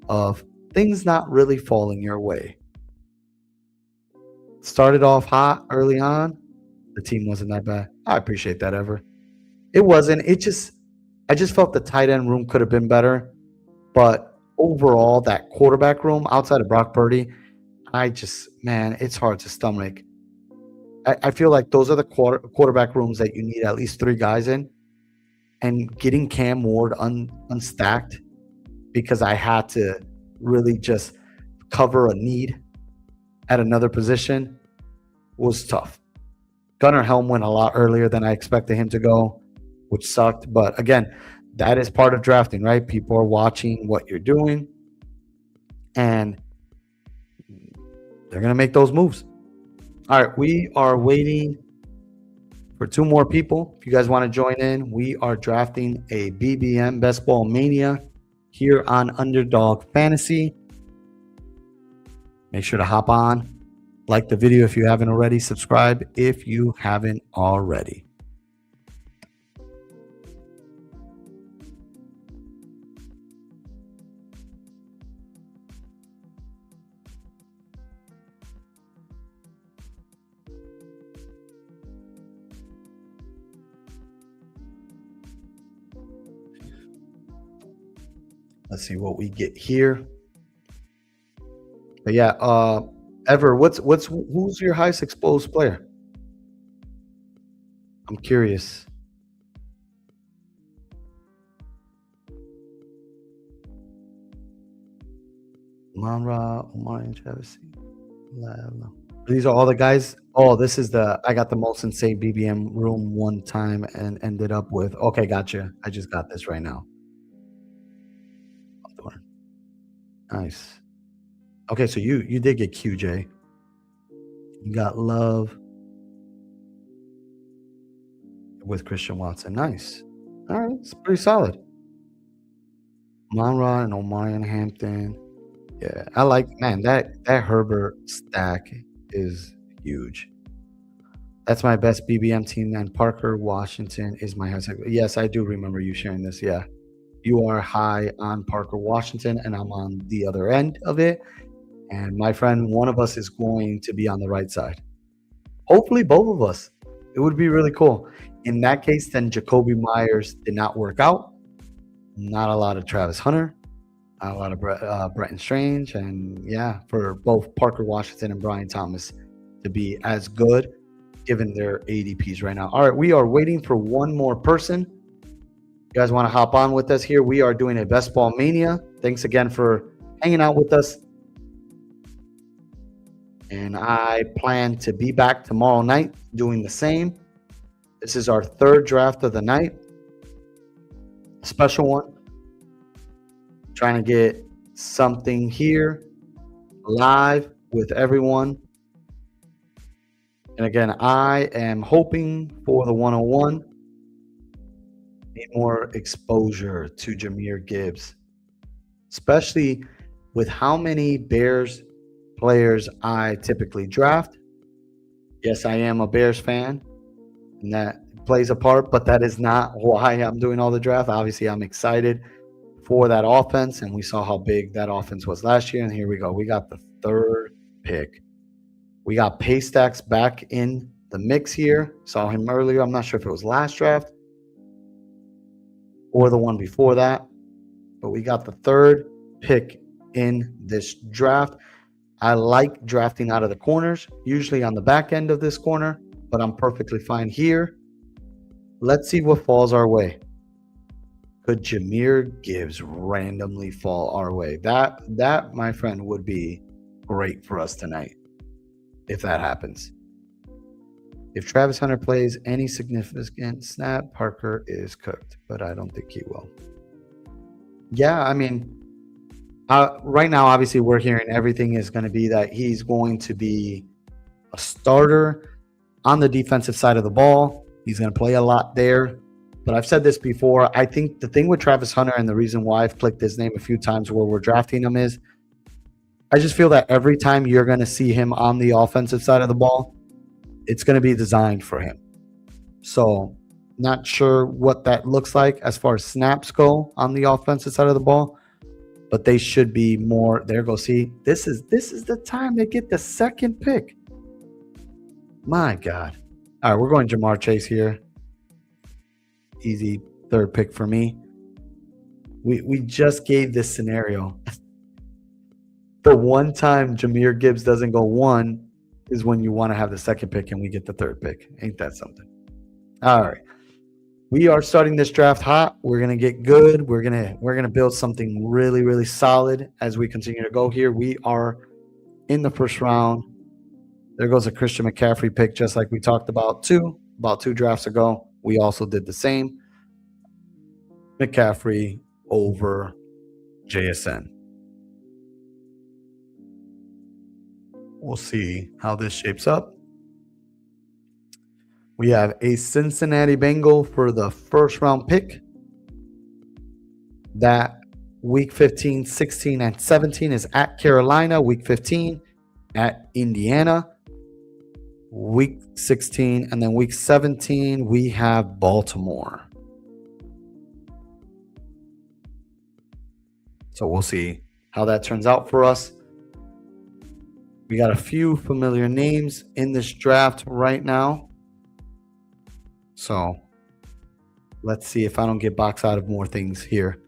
of things not really falling your way. Started off hot early on. The team wasn't that bad. I appreciate that, Ever. It wasn't. I just felt the tight end room could have been better. But overall, that quarterback room outside of Brock Purdy, it's hard to stomach. I feel like those are the quarterback rooms that you need at least 3 guys in. And getting Cam Ward unstacked because I had to really just cover a need at another position was tough. Gunnar Helm went a lot earlier than I expected him to go, which sucked. But again, that is part of drafting, right? People are watching what you're doing, and they're going to make those moves. All right, we are waiting for 2 more people. If you guys want to join in, we are drafting a BBM Best Ball Mania here on Underdog Fantasy. Make sure to hop on, like the video if you haven't already, subscribe if you haven't already. Let's see what we get here. But yeah, Ever, who's your highest exposed player? I'm curious. Monra, Omar, and Travis. These are all the guys. Oh, this is I got the most insane BBM room one time and ended up with. Okay, gotcha. I just got this right now. Nice. Okay, so you did get QJ. You got Love with Christian Watson. Nice. All right, it's pretty solid. Monra and Omarion Hampton. Yeah, I like, man, that Herbert stack is huge. That's my best BBM team, and Parker Washington is my highest. Yes, I do remember you sharing this. Yeah. You are high on Parker Washington, and I'm on the other end of it. And my friend, one of us is going to be on the right side. Hopefully, both of us. It would be really cool. In that case, then Jacoby Myers did not work out. Not a lot of Travis Hunter. Not a lot of Brenton Strange. And yeah, for both Parker Washington and Brian Thomas to be as good, given their ADPs right now. All right, we are waiting for one more person. You guys want to hop on with us here? We are doing a Best Ball Mania. Thanks again for hanging out with us. And I plan to be back tomorrow night doing the same. This is our 3rd draft of the night. special one. Trying to get something here live with everyone. And again, I am hoping for the 101. Need more exposure to Jahmyr Gibbs, especially with how many Bears players I typically draft. Yes, I am a Bears fan, and that plays a part, but that is not why I'm doing all the draft. Obviously, I'm excited for that offense, and we saw how big that offense was last year. And here we go. We got the third pick. We got Paystacks back in the mix here. Saw him earlier. I'm not sure if it was last draft or the one before that, but we got the third pick in this draft. I like drafting out of the corners, usually on the back end of this corner, but I'm perfectly fine here. Let's see what falls our way. Could Jahmyr Gibbs randomly fall our way? That, my friend, would be great for us tonight if that happens. If Travis Hunter plays any significant snap, Parker is cooked, but I don't think he will. Yeah, I mean, right now, obviously, we're hearing everything is going to be that he's going to be a starter on the defensive side of the ball. He's going to play a lot there. But I've said this before. I think the thing with Travis Hunter and the reason why I've clicked his name a few times where we're drafting him is I just feel that every time you're going to see him on the offensive side of the ball, it's going to be designed for him. So not sure what that looks like as far as snaps go on the offensive side of the ball, but they should be more. There go. See, this is the time they get the second pick. My God. All right, we're going Jamar Chase here. Easy third pick for me. We just gave this scenario. The one time Jahmyr Gibbs doesn't go 1 is when you want to have the second pick and we get the third pick. Ain't that something? All right. We are starting this draft hot. We're going to get good. We're going to build something really, really solid as we continue to go here. We are in the first round. There goes a Christian McCaffrey pick, just like we talked about two drafts ago. We also did the same. McCaffrey over JSN. We'll see how this shapes up. We have a Cincinnati Bengal for the first round pick. That week 15, 16, and 17 is at Carolina. Week 15 at Indiana. Week 16 and then week 17 we have Baltimore. So we'll see how that turns out for us. We got a few familiar names in this draft right now. So let's see if I don't get boxed out of more things here.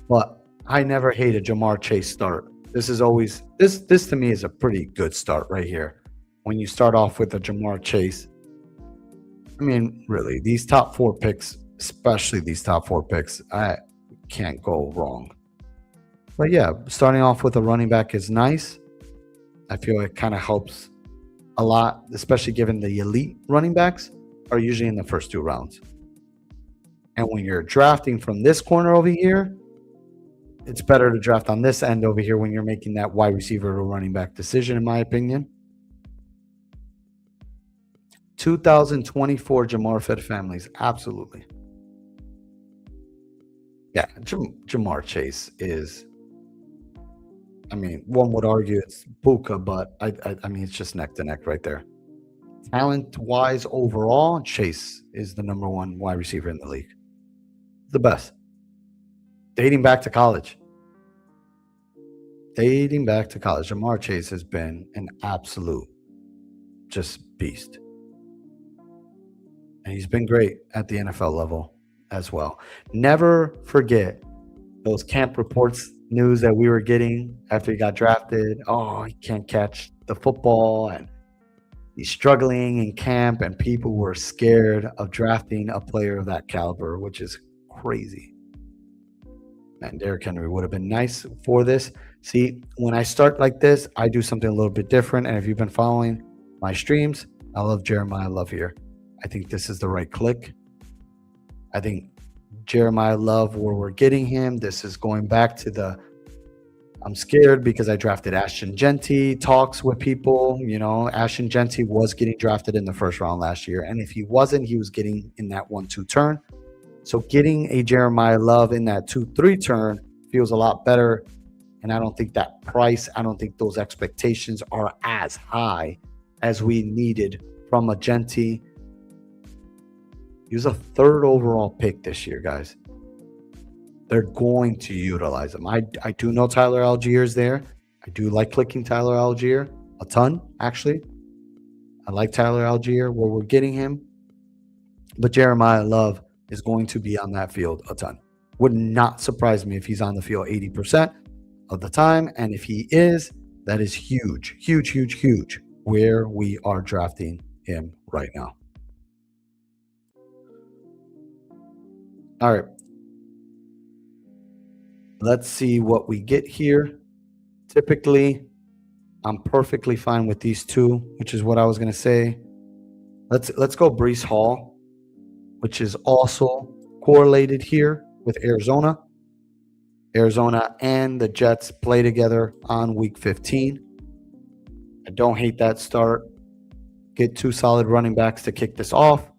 But I never hate a Jamar Chase start. This is always this to me is a pretty good start right here. When you start off with a Jamar Chase. I mean, really, these top 4 picks, especially these top 4 picks, I can't go wrong. But yeah, starting off with a running back is nice. I feel it kind of helps a lot, especially given the elite running backs are usually in the first 2 rounds. And when you're drafting from this corner over here, it's better to draft on this end over here when you're making that wide receiver to running back decision, in my opinion. 2024 Jamar Fed families. Absolutely. Yeah, Jamar Chase is, I mean, one would argue it's Buka, but I mean, it's just neck to neck right there. Talent-wise overall, Chase is the number 1 wide receiver in the league. The best. Dating back to college. Jamar Chase has been an absolute just beast. And he's been great at the NFL level as well. Never forget those camp reports news that we were getting after he got drafted. Oh, he can't catch the football and he's struggling in camp, and people were scared of drafting a player of that caliber, which is crazy. Man, Derrick Henry would have been nice for this. See, when I start like this, I do something a little bit different. And if you've been following my streams, I love Jeremiah Love here. I think this is the right click. I think Jeremiah Love, where we're getting him, this is going back to the I'm scared because I drafted Ashton Genty talks with people. Ashton Genty was getting drafted in the first round last year. And if he wasn't, he was getting in that 1-2 turn. So getting a Jeremiah Love in that 2-3 turn feels a lot better. And I don't think that price, I don't think those expectations are as high as we needed from a Genty. He was a 3rd overall pick this year, guys. They're going to utilize him. I do know Tyler Allgeier's there. I do like clicking Tyler Allgeier a ton, actually. I like Tyler Allgeier where we're getting him. But Jeremiah Love is going to be on that field a ton. Would not surprise me if he's on the field 80% of the time. And if he is, that is huge, huge, huge, huge where we are drafting him right now. All right. Let's see what we get here. Typically, I'm perfectly fine with these two, which is what I was going to say. Let's go Breece Hall, which is also correlated here with Arizona. Arizona and the Jets play together on week 15. I don't hate that start. Get 2 solid running backs to kick this off.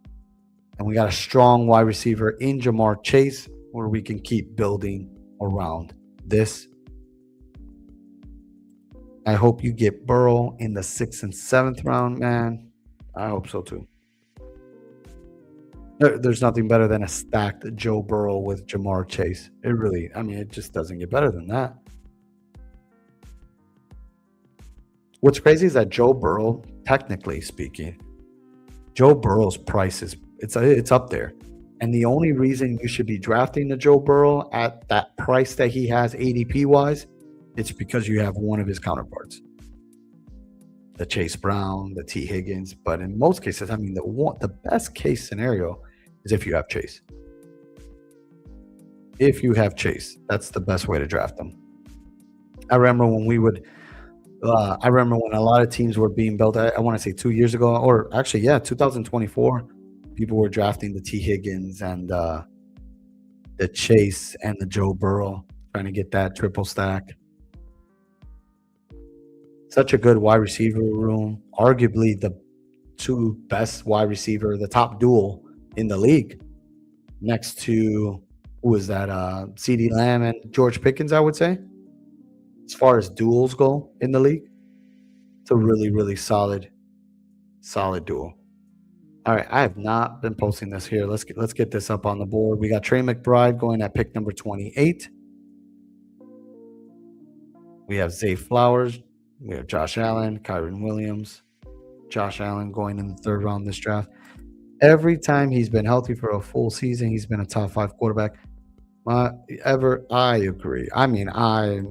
And we got a strong wide receiver in Jamar Chase where we can keep building around this. I hope you get Burrow in the 6th and 7th round, man. I hope so too. There's nothing better than a stacked Joe Burrow with Jamar Chase. It just doesn't get better than that. What's crazy is that Joe Burrow, technically speaking, Joe Burrow's price it's up there. And the only reason you should be drafting the Joe Burrow at that price that he has ADP-wise, it's because you have one of his counterparts. The Chase Brown, the T. Higgins. But in most cases, the best case scenario is if you have Chase. If you have Chase, that's the best way to draft them. I remember when a lot of teams were being built, I want to say 2 years ago, or actually, 2024, people were drafting the T. Higgins and the Chase and the Joe Burrow, trying to get that triple stack. Such a good wide receiver room. Arguably the 2 best wide receiver, the top duel in the league. Next to, who is that? CeeDee Lamb and George Pickens, I would say. As far as duels go in the league, it's a really, really solid duel. All right, I have not been posting this here. Let's get this up on the board. We got Trey McBride going at pick number 28. We have Zay Flowers. We have Josh Allen, Kyren Williams. Josh Allen going in the 3rd round this draft. Every time he's been healthy for a full season, he's been a top 5 quarterback. I agree. I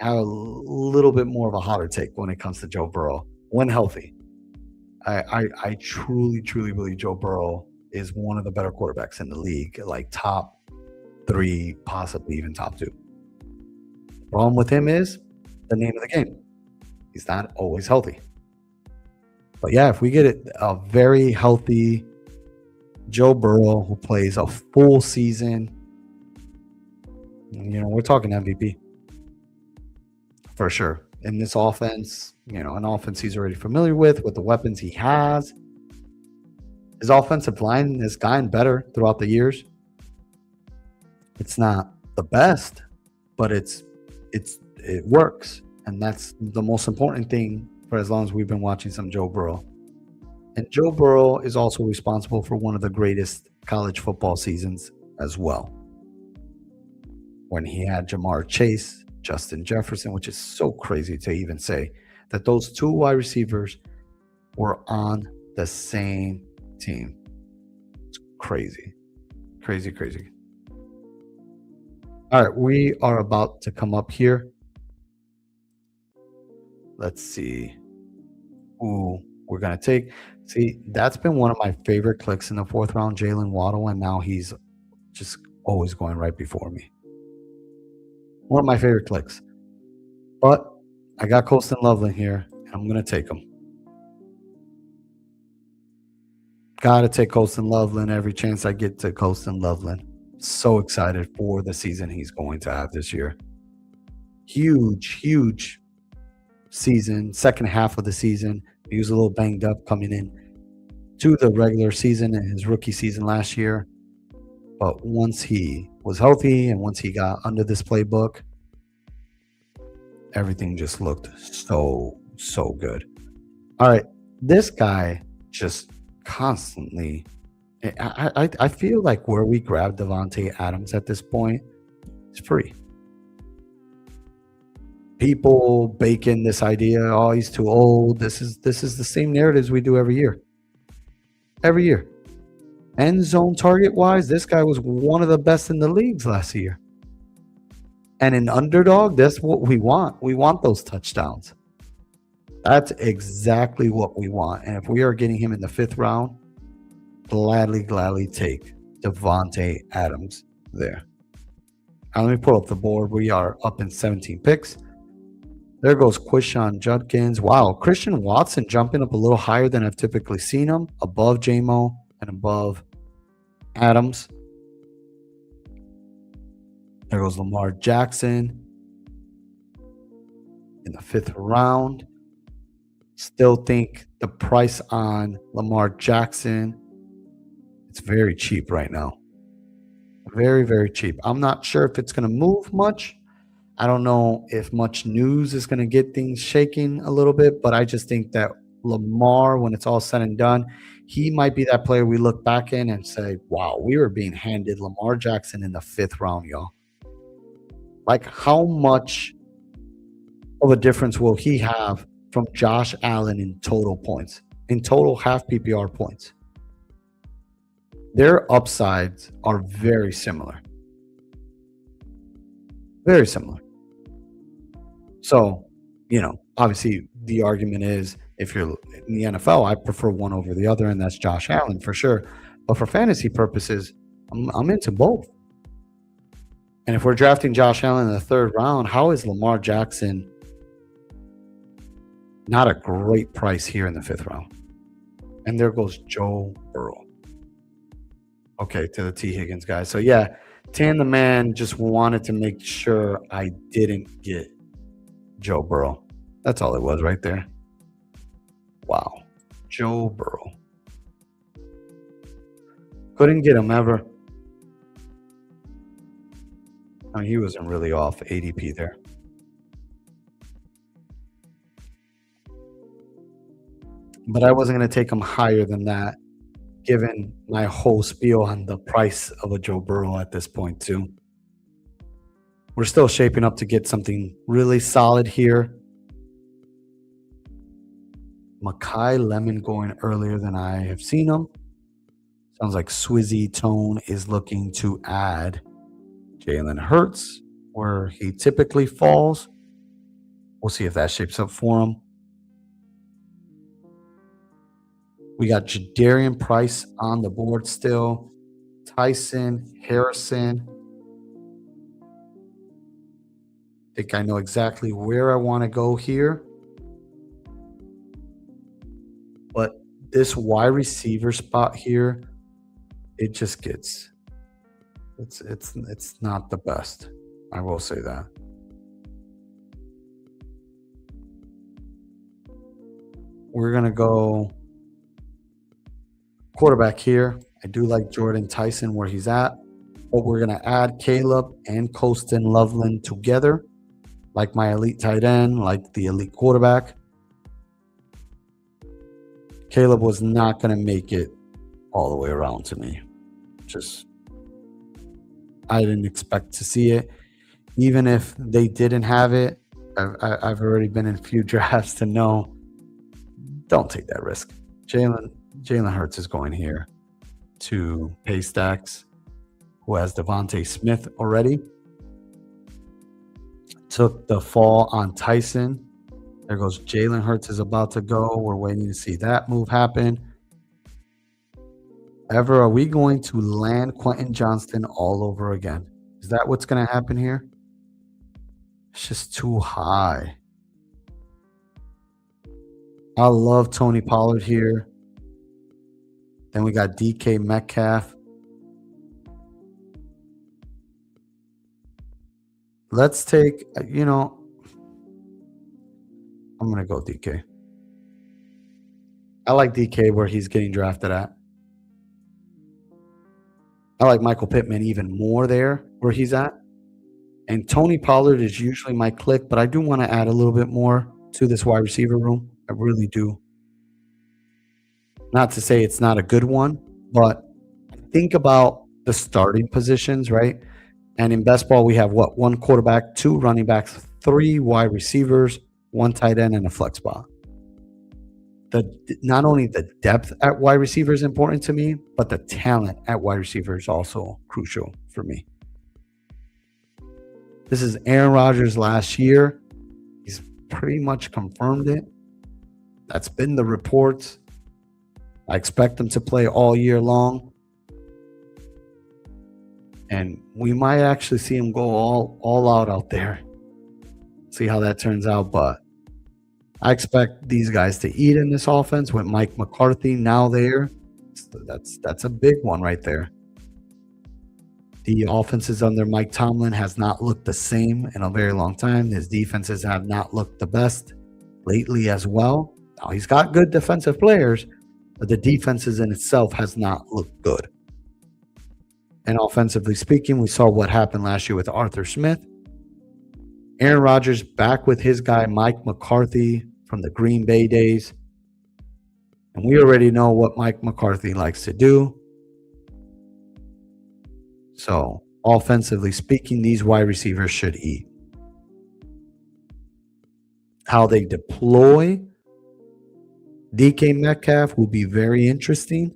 have a little bit more of a hotter take when it comes to Joe Burrow when healthy. I truly, truly believe Joe Burrow is one of the better quarterbacks in the league, like top 3, possibly even top 2. The problem with him is the name of the game. He's not always healthy. But if we get a very healthy Joe Burrow who plays a full season, we're talking MVP. For sure. In this offense, an offense he's already familiar with the weapons he has. His offensive line has gotten better throughout the years. It's not the best, but it works. And that's the most important thing for as long as we've been watching some Joe Burrow. And Joe Burrow is also responsible for one of the greatest college football seasons as well. When he had Jamar Chase, Justin Jefferson, which is so crazy to even say that those 2 wide receivers were on the same team. It's crazy. Crazy, crazy. All right, we are about to come up here. Let's see who we're going to take. See, that's been one of my favorite clicks in the 4th round, Jalen Waddle, and now he's just always going right before me. One of my favorite clicks. But I got Colston Loveland here, and I'm going to take him. Gotta take Colston Loveland every chance I get to Colston Loveland. So excited for the season he's going to have this year. Huge, huge season, second half of the season. He was a little banged up coming in to the regular season and his rookie season last year. But once he was healthy and once he got under this playbook, everything just looked so, so good. All right. This guy just constantly, I feel like where we grab Devontae Adams at this point is free. People bake in this idea, oh, he's too old. This is the same narratives we do every year. Every year. End zone target wise, this guy was one of the best in the leagues last year. And in Underdog, that's what we want. We want those touchdowns. That's exactly what we want. And if we are getting him in the 5th round, gladly take Devontae Adams there. Now, let me pull up the board. We are up in 17 picks. There goes Quishon Judkins. Wow, Christian Watson jumping up a little higher than I've typically seen him, above JMO and above Adams. There goes Lamar Jackson in the 5th round. Still think the price on Lamar Jackson, it's very cheap right now. Very, very cheap. I'm not sure if it's going to move much. I don't know if much news is going to get things shaking a little bit, but I just think that Lamar, when it's all said and done, he might be that player we look back in and say, wow, we were being handed Lamar Jackson in the 5th round, y'all. Like, how much of a difference will he have from Josh Allen in total points, in total half PPR points? Their upsides are very similar. Very similar. So, obviously the argument is if you're in the NFL, I prefer one over the other, and that's Josh Allen for sure. But for fantasy purposes, I'm into both. And if we're drafting Josh Allen in the 3rd round, how is Lamar Jackson not a great price here in the 5th round? And there goes Joe Burrow. Okay, to the T. Higgins guy. So, yeah, Tan the Man just wanted to make sure I didn't get Joe Burrow. That's all it was right there. Wow. Joe Burrow. Couldn't get him ever. I mean, he wasn't really off ADP there. But I wasn't going to take him higher than that, given my whole spiel on the price of a Joe Burrow at this point, too. We're still shaping up to get something really solid here. Makai Lemon going earlier than I have seen him. Sounds like Swizzy Tone is looking to add Jalen Hurts where he typically falls. We'll see if that shapes up for him. We got Jadarian Price on the board still. Tyson, Harrison. I think I know exactly where I want to go here. But this wide receiver spot here, it just gets, it's not the best. I will say that. We're going to go quarterback here. I do like Jordan Tyson where he's at, but we're going to add Caleb and Colston Loveland together, like my elite tight end, like the elite quarterback. Caleb was not going to make it all the way around to me. I didn't expect to see it. Even if they didn't have it, I've already been in a few drafts to know, don't take that risk. Jalen Hurts is going here to Paystacks, who has Devontae Smith already. Took the fall on Tyson. There goes Jalen Hurts is about to go. We're waiting to see that move happen. Ever, are we going to land Quentin Johnston all over again? Is that what's going to happen here? It's just too high. I love Tony Pollard here. Then we got DK Metcalf. Let's take, I'm going to go DK. I like DK where he's getting drafted at. I like Michael Pittman even more there where he's at. And Tony Pollard is usually my click, but I do want to add a little bit more to this wide receiver room. I really do. Not to say it's not a good one, but think about the starting positions, right? And in best ball, we have what? 1 quarterback, 2 running backs, 3 wide receivers, 1 tight end, and a flex spot. Not only the depth at wide receiver is important to me, but the talent at wide receiver is also crucial for me. This is Aaron Rodgers last year. He's pretty much confirmed it. That's been the reports. I expect him to play all year long. And we might actually see him go all out there. See how that turns out. But I expect these guys to eat in this offense with Mike McCarthy now there. So that's a big one right there. The offenses under Mike Tomlin has not looked the same in a very long time. His defenses have not looked the best lately as well. Now, he's got good defensive players, but the defenses in itself has not looked good. And offensively speaking, we saw what happened last year with Arthur Smith. Aaron Rodgers back with his guy Mike McCarthy from the Green Bay days. And we already know what Mike McCarthy likes to do. So, offensively speaking, these wide receivers should eat. How they deploy DK Metcalf will be very interesting.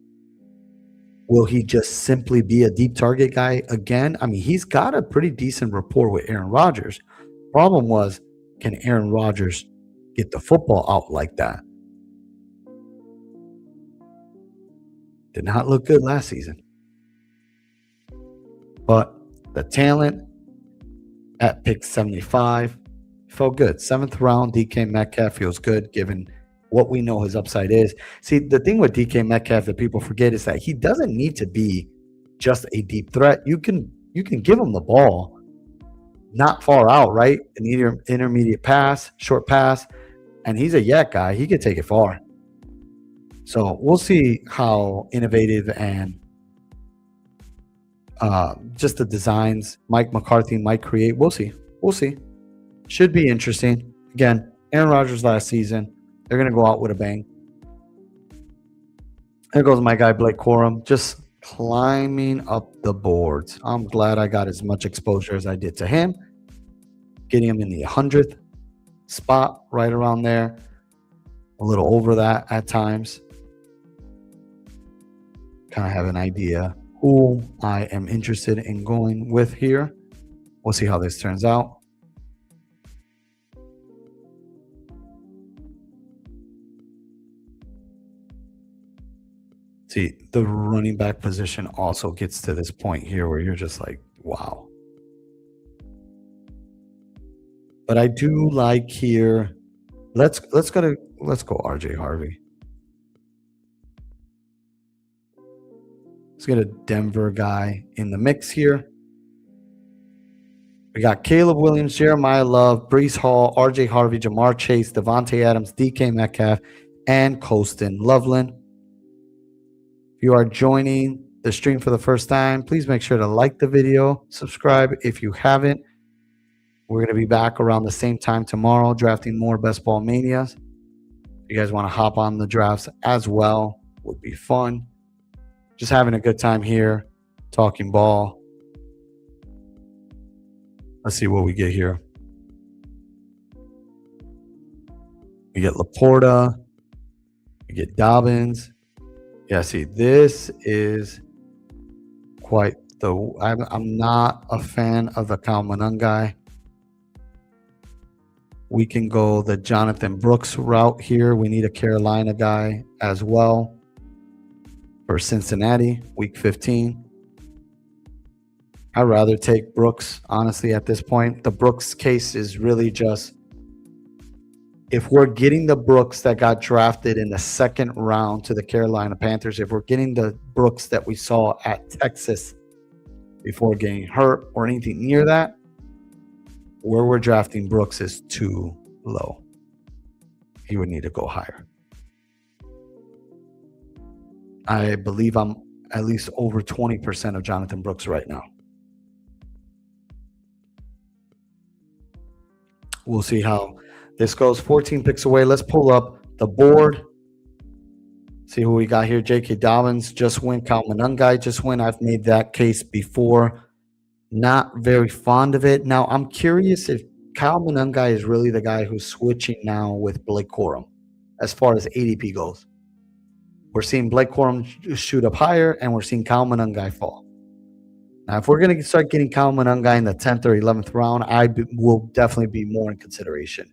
Will he just simply be a deep target guy again? I mean, he's got a pretty decent rapport with Aaron Rodgers. Problem was, can Aaron Rodgers get the football out like that? Did not look good last season. But the talent at pick 75 felt good. 7th round, DK Metcalf feels good given what we know his upside is. See, the thing with DK Metcalf that people forget is that he doesn't need to be just a deep threat. You can give him the ball not far out, right? An intermediate pass, short pass, and he's a yak guy. He could take it far. So we'll see how innovative and just the designs Mike McCarthy might create. We'll see. Should be interesting. Again, Aaron Rodgers last season. They're going to go out with a bang. There goes my guy Blake Corum, just climbing up the boards. I'm glad I got as much exposure as I did to him. Getting him in the 100th spot, right around there. A little over that at times. Kind of have an idea who I am interested in going with here. We'll see how this turns out. See, the running back position also gets to this point here where you're just like, wow. But I do like here. Let's go RJ Harvey. Let's get a Denver guy in the mix here. We got Caleb Williams, Jeremiah Love, Breece Hall, RJ Harvey, Jamar Chase, Devontae Adams, DK Metcalf, and Colston Loveland. If you are joining the stream for the first time, please make sure to like the video, subscribe if you haven't. We're going to be back around the same time tomorrow, drafting more Best Ball Manias. If you guys want to hop on the drafts as well, would be fun. Just having a good time here, talking ball. Let's see what we get here. We get Laporta. We get Dobbins. Yeah, see, this is quite the... I'm not a fan of the Kyle Manung guy. We can go the Jonathan Brooks route here. We need a Carolina guy as well for Cincinnati, week 15. I'd rather take Brooks, honestly, at this point. The Brooks case is really just If we're getting the Brooks that got drafted in the second round to the Carolina Panthers, if we're getting the Brooks that we saw at Texas before getting hurt or anything near that, where we're drafting Brooks is too low. He would need to go higher. I believe I'm at least over 20% of Jonathan Brooks right now. We'll see how this goes. 14 picks away. Let's pull up the board. See who we got here. J.K. Dobbins just went. Kyle Manungai just went. I've made that case before. Not very fond of it. Now, I'm curious if Kyle Manungai is really the guy who's switching now with Blake Corum as far as ADP goes. We're seeing Blake Corum shoot up higher, and we're seeing Kyle Manungai fall. Now, if we're going to start getting Kyle Manungai in the 10th or 11th round, will definitely be more in consideration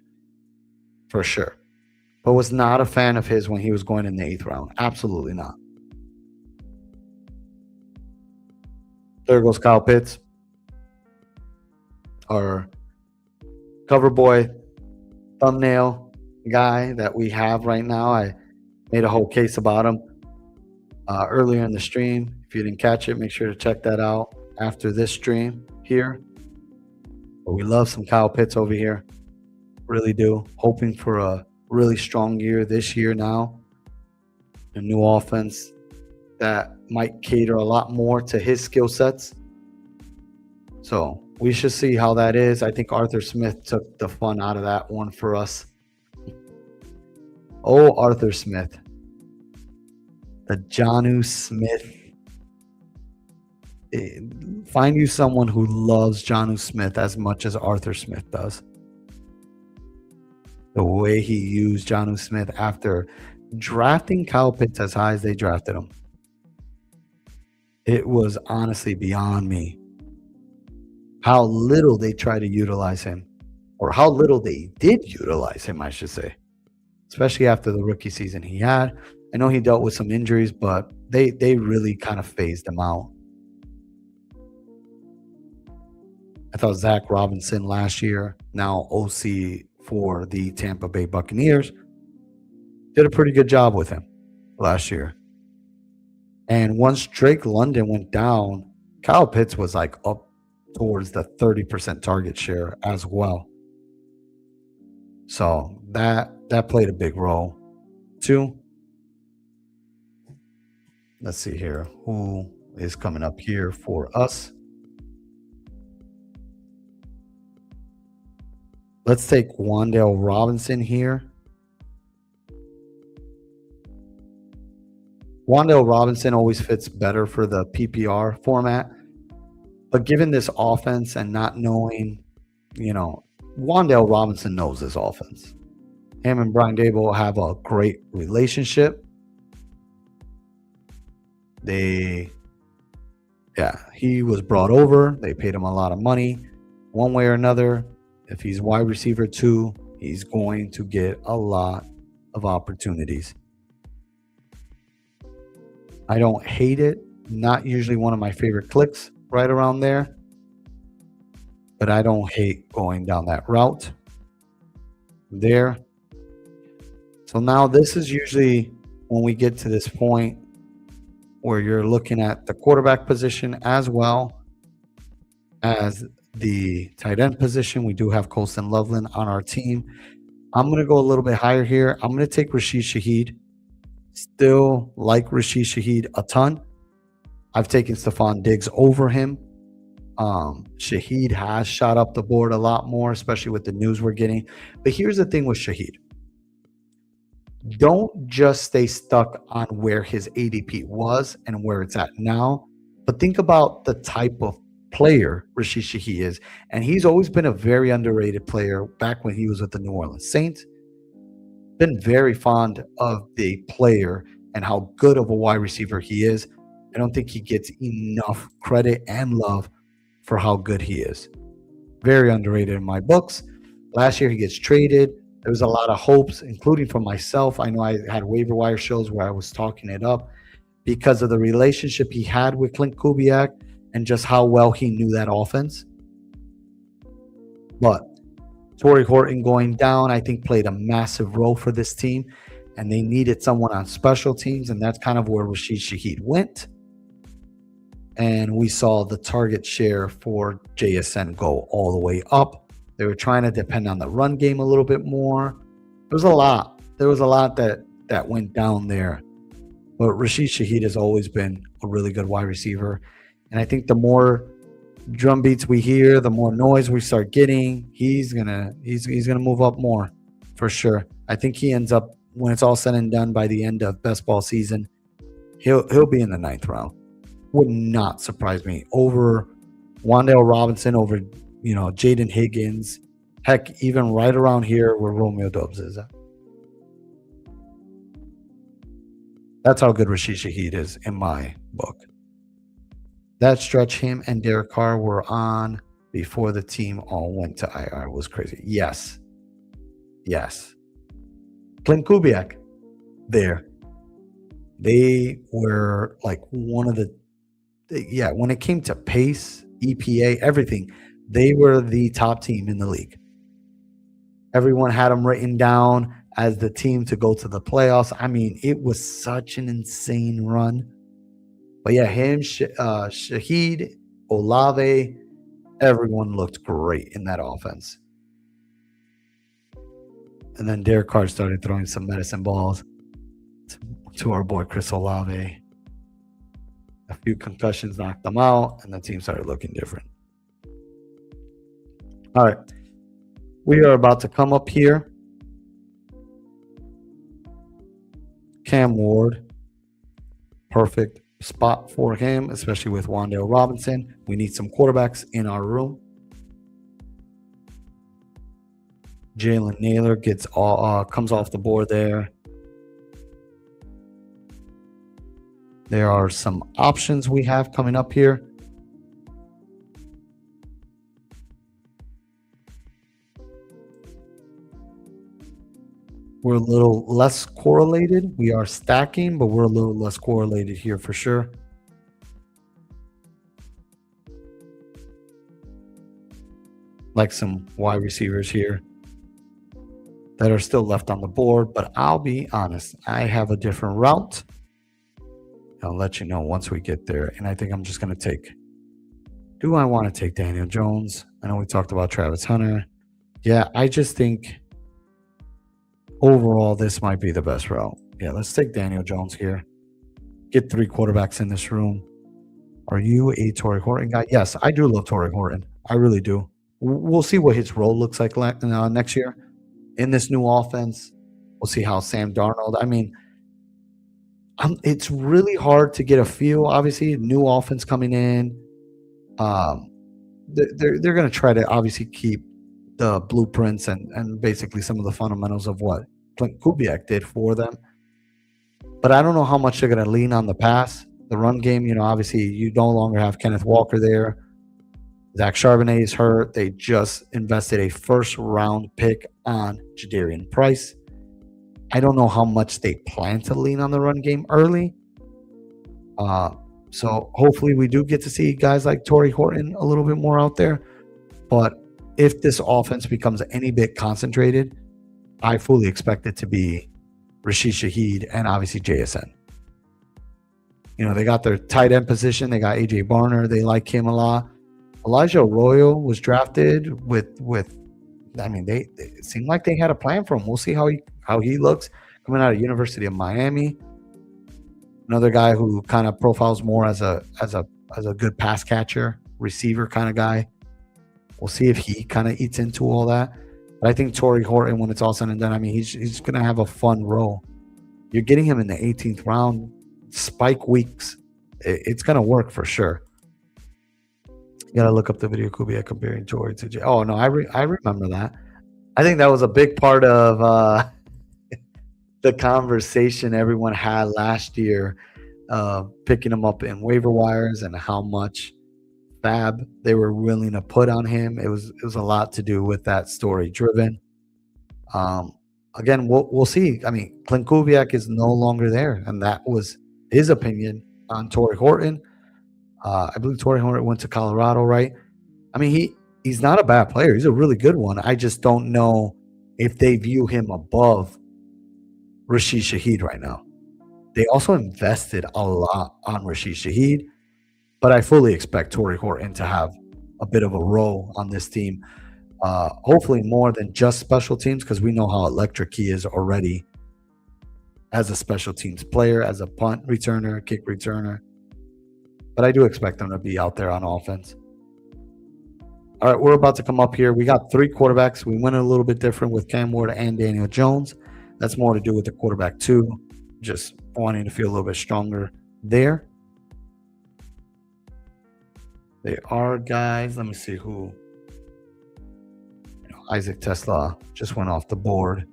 for sure. But was not a fan of his when he was going in the 8th round. Absolutely not. There goes Kyle Pitts, our cover boy thumbnail guy that we have right now. I made a whole case about him earlier in the stream. If you didn't catch it, make sure to check that out after this stream here. But we love some Kyle Pitts over here. Really do. Hoping for a really strong year this year now. A new offense that might cater a lot more to his skill sets. So we should see how that is. I think Arthur Smith took the fun out of that one for us. Oh, Arthur Smith. The Jonnu Smith. Find you someone who loves Jonnu Smith as much as Arthur Smith does. The way he used Jonnu Smith after drafting Kyle Pitts as high as they drafted him. It was honestly beyond me how little they tried to utilize him, or how little they did utilize him, I should say, especially after the rookie season he had. I know he dealt with some injuries, but they really kind of phased him out. I thought Zach Robinson last year, now OC for the Tampa Bay Buccaneers, did a pretty good job with him last year. And once Drake London went down, Kyle Pitts was like up towards the 30% target share as well. So that played a big role too. Let's see here. Who is coming up here for us? Let's take Wan'Dale Robinson here. Wan'Dale Robinson always fits better for the PPR format. But given this offense and not knowing, Wan'Dale Robinson knows this offense. Him and Brian Daboll have a great relationship. He was brought over. They paid him a lot of money. One way or another, if he's wide receiver 2, he's going to get a lot of opportunities. I don't hate it. Not usually one of my favorite clicks right around there. But I don't hate going down that route there. So now this is usually when we get to this point where you're looking at the quarterback position as well as the tight end position. We do have Colston Loveland on our team. I'm going to go a little bit higher here. I'm going to take Rashid Shaheed. Still like Rashid Shaheed a ton. I've taken Stephon Diggs over him. Shaheed has shot up the board a lot more, especially with the news we're getting. But here's the thing with Shaheed. Don't just stay stuck on where his ADP was and where it's at now, but think about the type of player Rashid Shaheed is. And he's always been a very underrated player back when he was with the New Orleans Saints. Been very fond of the player and how good of a wide receiver he is. I don't think he gets enough credit and love for how good he is. Very underrated in my books. Last year he gets traded. There was a lot of hopes, including for myself. I know I had waiver wire shows where I was talking it up because of the relationship he had with Clint Kubiak and just how well he knew that offense. But Torrey Horton going down, I think, played a massive role for this team, and they needed someone on special teams, and that's kind of where Rashid Shaheed went. And we saw the target share for JSN go all the way up. They were trying to depend on the run game a little bit more. There was a lot. That went down there. But Rashid Shaheed has always been a really good wide receiver. And I think the more drum beats we hear, the more noise we start getting, he's gonna move up more for sure. I think he ends up, when it's all said and done, by the end of best ball season, he'll be in the 9th round. Would not surprise me. Over Wan'Dale Robinson, over Jaden Higgins, heck, even right around here where Romeo Doubs is at. That's how good Rashid Shaheed is in my book. That stretch him and Derek Carr were on before the team all went to IR was crazy. Yes. Clint Kubiak, there. They were like one of when it came to pace, EPA, everything, they were the top team in the league. Everyone had them written down as the team to go to the playoffs. I mean, it was such an insane run. But yeah, him, Shaheed, Olave, everyone looked great in that offense. And then Derek Carr started throwing some medicine balls to our boy Chris Olave. A few concussions knocked them out, and the team started looking different. All right. We are about to come up here. Cam Ward, perfect spot for him, especially with Wan'Dale Robinson. We need some quarterbacks in our room. Jalen Naylor comes off the board there. There are some options we have coming up here. We're a little less correlated. We are stacking, but we're a little less correlated here for sure. Like some wide receivers here that are still left on the board, but I'll be honest, I have a different route. I'll let you know once we get there. And I think I'm just going to do I want to take Daniel Jones? I know we talked about Travis Hunter. Yeah, I just think overall, this might be the best route. Yeah, let's take Daniel Jones here. Get 3 quarterbacks in this room. Are you a Torrey Horton guy? Yes, I do love Torrey Horton. I really do. We'll see what his role looks like next year in this new offense. We'll see how Sam Darnold. I mean, it's really hard to get a feel. Obviously, new offense coming in. They're going to try to obviously keep the blueprints and basically some of the fundamentals of what Clint Kubiak did for them. But I don't know how much they're going to lean on the pass. The run game, obviously you no longer have Kenneth Walker there. Zach Charbonnet is hurt. They just invested a first-round pick on Jadarian Price. I don't know how much they plan to lean on the run game early. So hopefully we do get to see guys like Torrey Horton a little bit more out there. But if this offense becomes any bit concentrated, I fully expect it to be Rashid Shaheed and obviously JSN. They got their tight end position. They got AJ Barner. They like him a lot. Elijah Arroyo was drafted with it seemed like they had a plan for him. We'll see how he looks coming out of University of Miami. Another guy who kind of profiles more as a good pass catcher, receiver kind of guy. We'll see if he kind of eats into all that. But I think Torrey Horton, when it's all said and done, he's going to have a fun role. You're getting him in the 18th round, spike weeks. It's going to work for sure. You got to look up the video Kubiak comparing Torrey to Jay. Oh, no, I remember that. I think that was a big part of the conversation everyone had last year, picking him up in waiver wires and how much fab they were willing to put on him. It was a lot to do with that story driven. Again, we'll see. Clint Kubiak is no longer there, and that was his opinion on Torrey Horton. I believe Torrey Horton went to Colorado, right? He's not a bad player. He's a really good one. I just don't know if they view him above Rashid Shaheed right now. They also invested a lot on Rashid Shaheed, but I fully expect Torrey Horton to have a bit of a role on this team. Hopefully more than just special teams, because we know how electric he is already as a special teams player, as a punt returner, kick returner. But I do expect him to be out there on offense. All right, we're about to come up here. We got 3 quarterbacks. We went a little bit different with Cam Ward and Daniel Jones. That's more to do with the quarterback 2, just wanting to feel a little bit stronger there. They are guys. Let me see who. Isaac Tesla just went off the board.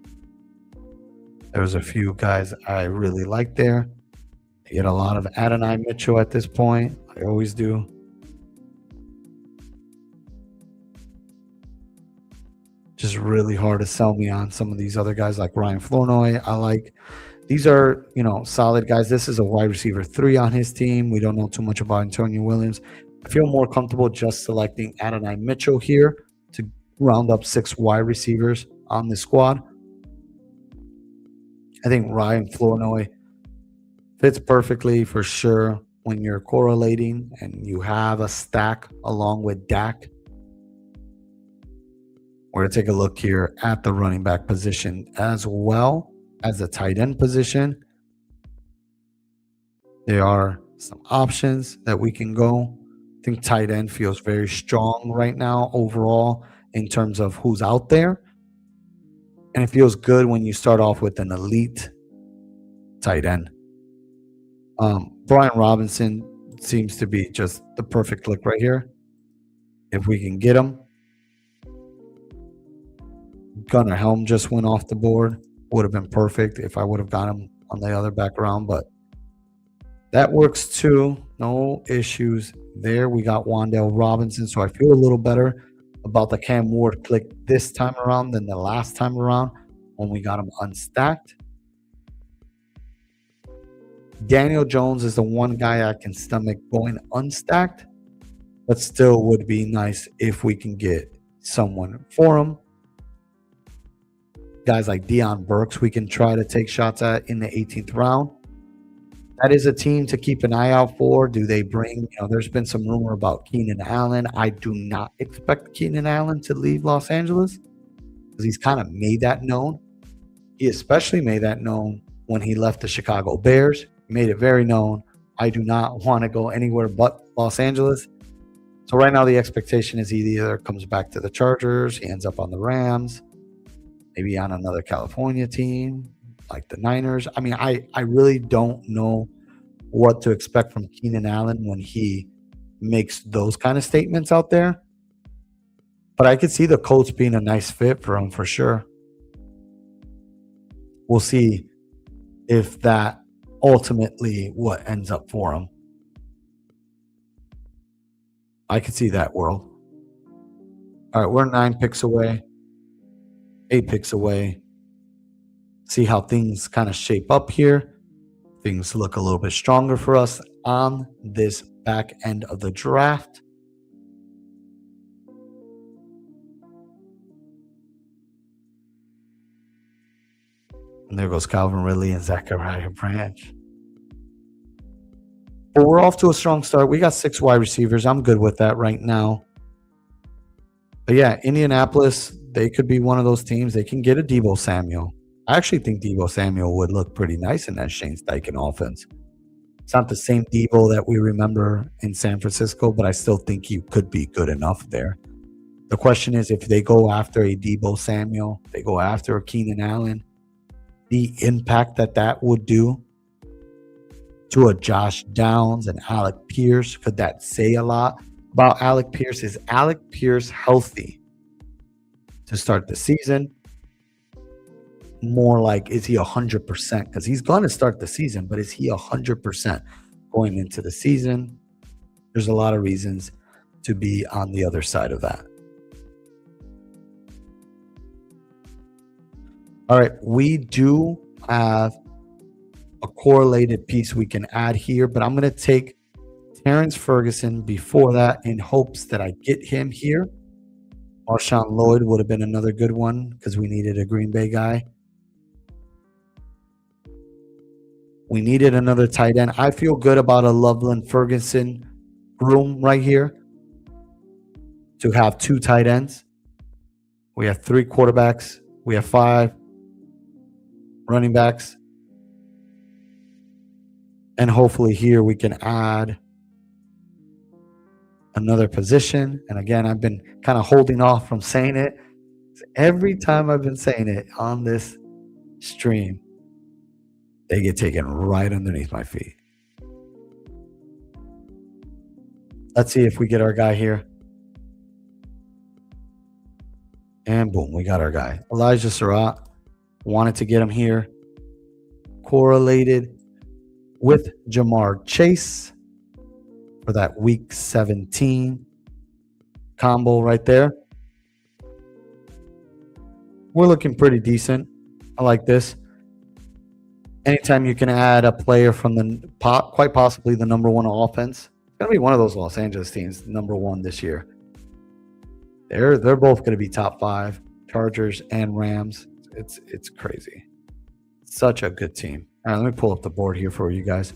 There's a few guys I really like there. You get a lot of Adonai Mitchell at this point. I always do. Just really hard to sell me on some of these other guys like Ryan Flournoy. I like. These are, solid guys. This is a wide receiver 3 on his team. We don't know too much about Antonio Williams. I feel more comfortable just selecting Adonai Mitchell here to round up 6 wide receivers on this squad. I think Ryan Flournoy fits perfectly for sure when you're correlating and you have a stack along with Dak. We're going to take a look here at the running back position as well as the tight end position. There are some options that we can go. I think tight end feels very strong right now overall in terms of who's out there. And it feels good when you start off with an elite tight end. Brian Robinson seems to be just the perfect look right here. If we can get him. Gunnar Helm just went off the board. Would have been perfect if I would have got him on the other back round, but that works too. No issues there. We got Wan'Dale Robinson, so I feel a little better about the Cam Ward click this time around than the last time around when we got him unstacked. Daniel Jones is the one guy I can stomach going unstacked, but still would be nice if we can get someone for him. Guys like Deion Burks, we can try to take shots at in the 18th round. That is a team to keep an eye out for. Do they bring, there's been some rumor about Keenan Allen. I do not expect Keenan Allen to leave Los Angeles because he's kind of made that known. He especially made that known when he left the Chicago Bears. He made it very known. I do not want to go anywhere but Los Angeles. So right now the expectation is he either comes back to the Chargers, he ends up on the Rams, maybe on another California team like the Niners. I mean, I really don't know what to expect from Keenan Allen when he makes those kind of statements out there. But I could see the Colts being a nice fit for him for sure. We'll see if that ultimately what ends up for him. I could see that world. All right, we're 9 picks away. 8 picks away. See how things kind of shape up here. Things look a little bit stronger for us on this back end of the draft. And there goes Calvin Ridley and Zachariah Branch. But we're off to a strong start. We got 6 wide receivers. I'm good with that right now. But yeah, Indianapolis, they could be one of those teams. They can get a Deebo Samuel. I actually think Deebo Samuel would look pretty nice in that Shane Steichen offense. It's not the same Deebo that we remember in San Francisco, but I still think he could be good enough there. The question is, if they go after a Deebo Samuel, they go after a Keenan Allen, the impact that would do to a Josh Downs and Alec Pierce, could that say a lot about Alec Pierce? Is Alec Pierce healthy to start the season? More like, is he 100%? Because he's going to start the season, but is he 100% going into the season? There's a lot of reasons to be on the other side of that. All right, we do have a correlated piece we can add here, but I'm going to take Terrence Ferguson before that in hopes that I get him here. Marshawn Lloyd would have been another good one because we needed a Green Bay guy. We needed another tight end. I feel good about a Loveland Ferguson room right here to have 2 tight ends. We have 3 quarterbacks. We have 5 running backs. And hopefully here we can add another position. And again, I've been kind of holding off from saying it. Every time I've been saying it on this stream, they get taken right underneath my feet. Let's see if we get our guy here. And boom, we got our guy. Elijah Surratt. Wanted to get him here. Correlated with Jamar Chase for that week 17 combo right there. We're looking pretty decent. I like this. Anytime you can add a player from the quite possibly the number 1 offense, it's going to be one of those Los Angeles teams, number 1 this year. They're both going to be top 5, Chargers and Rams. It's crazy. Such a good team. All right, let me pull up the board here for you guys.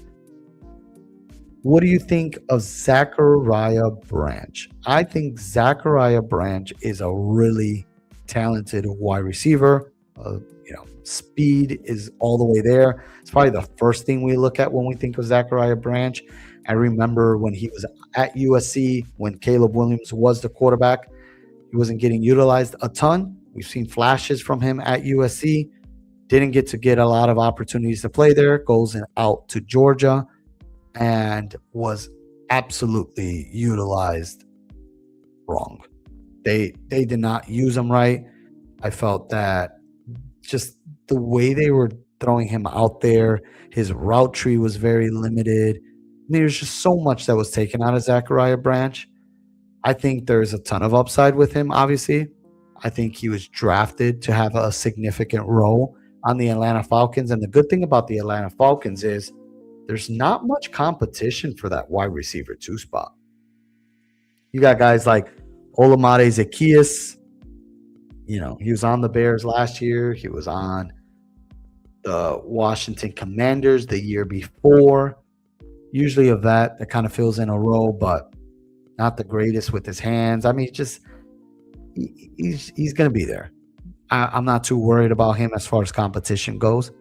What do you think of Zachariah Branch? I think Zachariah Branch is a really talented wide receiver. Speed is all the way there. It's probably the first thing we look at when we think of Zachariah Branch. I remember when he was at USC, when Caleb Williams was the quarterback, he wasn't getting utilized a ton. We've seen flashes from him at USC. Didn't get a lot of opportunities to play there. Goes out to Georgia and was absolutely utilized wrong. They did not use him right. I felt that just the way they were throwing him out there, his route tree was very limited. There's just so much that was taken out of Zachariah Branch. I think there's a ton of upside with him, obviously. I think he was drafted to have a significant role on the Atlanta Falcons. And the good thing about the Atlanta Falcons is there's not much competition for that wide receiver 2 spot. You got guys like Olamide Zaccheaus. He was on the Bears last year. He was on the Washington Commanders the year before. Usually a vet that kind of fills in a role, but not the greatest with his hands. I mean, he's going to be there. I'm not too worried about him as far as competition goes.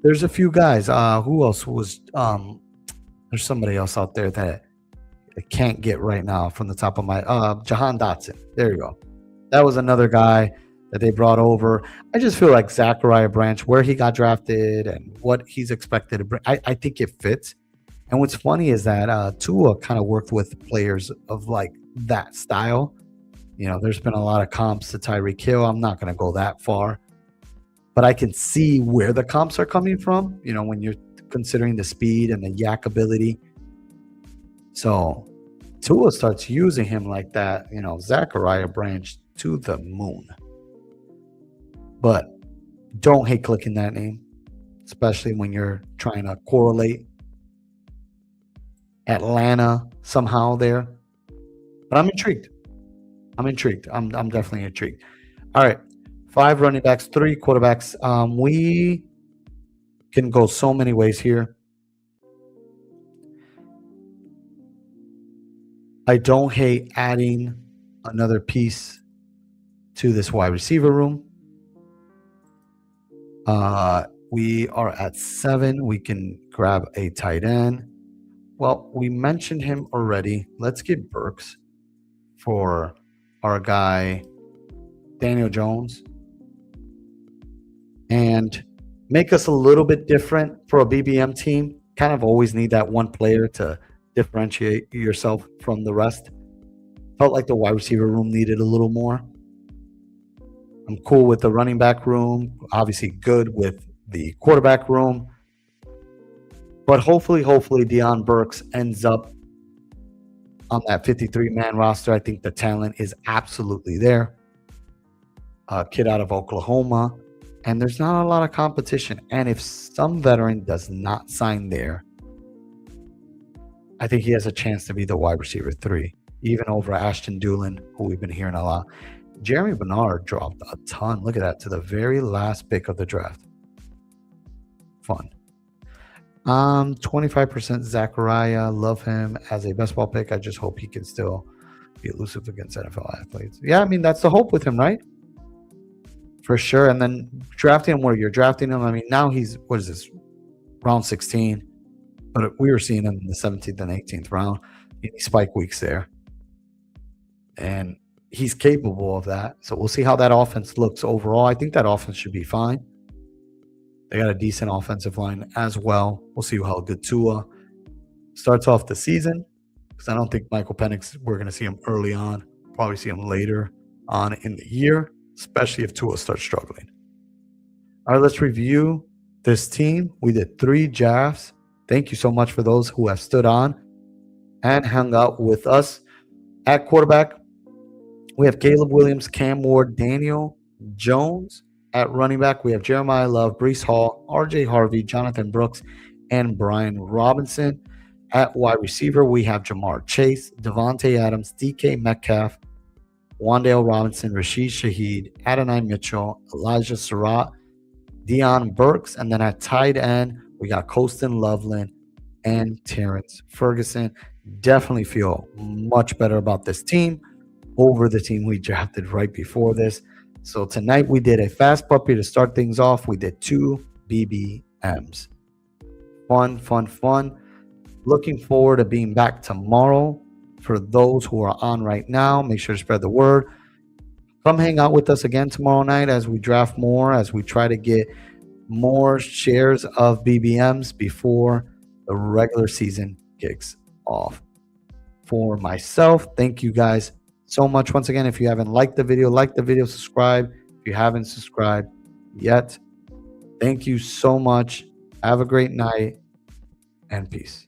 There's a few guys. Who else was? There's somebody else out there that I can't get right now from the top of my Jahan Dotson. There you go. That was another guy that they brought over. I just feel like Zachariah Branch, where he got drafted and what he's expected to bring, I think it fits. And what's funny is that Tua kind of worked with players of like that style. There's been a lot of comps to Tyreek Hill. I'm not going to go that far, but I can see where the comps are coming from, when you're considering the speed and the yak ability. So Tua starts using him like that, Zachariah Branch to the moon. But don't hate clicking that name, especially when you're trying to correlate Atlanta somehow there. But I'm intrigued. I'm definitely intrigued. All right. 5 running backs, 3 quarterbacks. We can go so many ways here. I don't hate adding another piece to this wide receiver room. We are at 7. We can grab a tight end. Well, we mentioned him already. Let's get Burks for our guy, Daniel Jones. And make us a little bit different for a BBM team. Kind of always need that one player to differentiate yourself from the rest. Felt like the wide receiver room needed a little more. I'm cool with the running back room. Obviously good with the quarterback room. But hopefully Deion Burks ends up on that 53-man roster. I think the talent is absolutely there. A kid out of Oklahoma. And there's not a lot of competition. And if some veteran does not sign there, I think he has a chance to be the wide receiver 3. even over Ashton Doolin, who we've been hearing a lot. Jeremy Bernard dropped a ton. Look at that, to the very last pick of the draft. Fun. 25% Zachariah. Love him as a best ball pick. I just hope he can still be elusive against NFL athletes. Yeah, I mean, that's the hope with him, right? For sure. And then drafting him where you're drafting him. I mean, now he's, what is this, round 16? But we were seeing him in the 17th and 18th round. Any spike weeks there. And he's capable of that. So we'll see how that offense looks overall. I think that offense should be fine. They got a decent offensive line as well. We'll see how good Tua starts off the season, because I don't think Michael Penix, we're going to see him early on. Probably see him later on in the year, especially if Tua starts struggling. All right, let's review this team. We did 3 drafts. Thank you so much for those who have stood on and hung out with us. At quarterback, we have Caleb Williams, Cam Ward, Daniel Jones. At running back, we have Jeremiah Love, Breece Hall, RJ Harvey, Jonathan Brooks, and Brian Robinson. At wide receiver, we have Jamar Chase, Devontae Adams, DK Metcalf, Wan'Dale Robinson, Rashid Shaheed, Adonai Mitchell, Elijah Surratt, Deion Burks. And then at tight end, we got Colston Loveland and Terrence Ferguson. Definitely feel much better about this team over the team we drafted right before this. So tonight we did a fast puppy to start things off. We did 2 BBMs. Fun. Looking forward to being back tomorrow. For those who are on right now, make sure to spread the word. Come hang out with us again tomorrow night as we draft more, as we try to get more shares of BBMs before the regular season kicks off. For myself, thank you guys so much. Once again, if you haven't liked the video, subscribe. If you haven't subscribed yet, thank you so much. Have a great night and peace.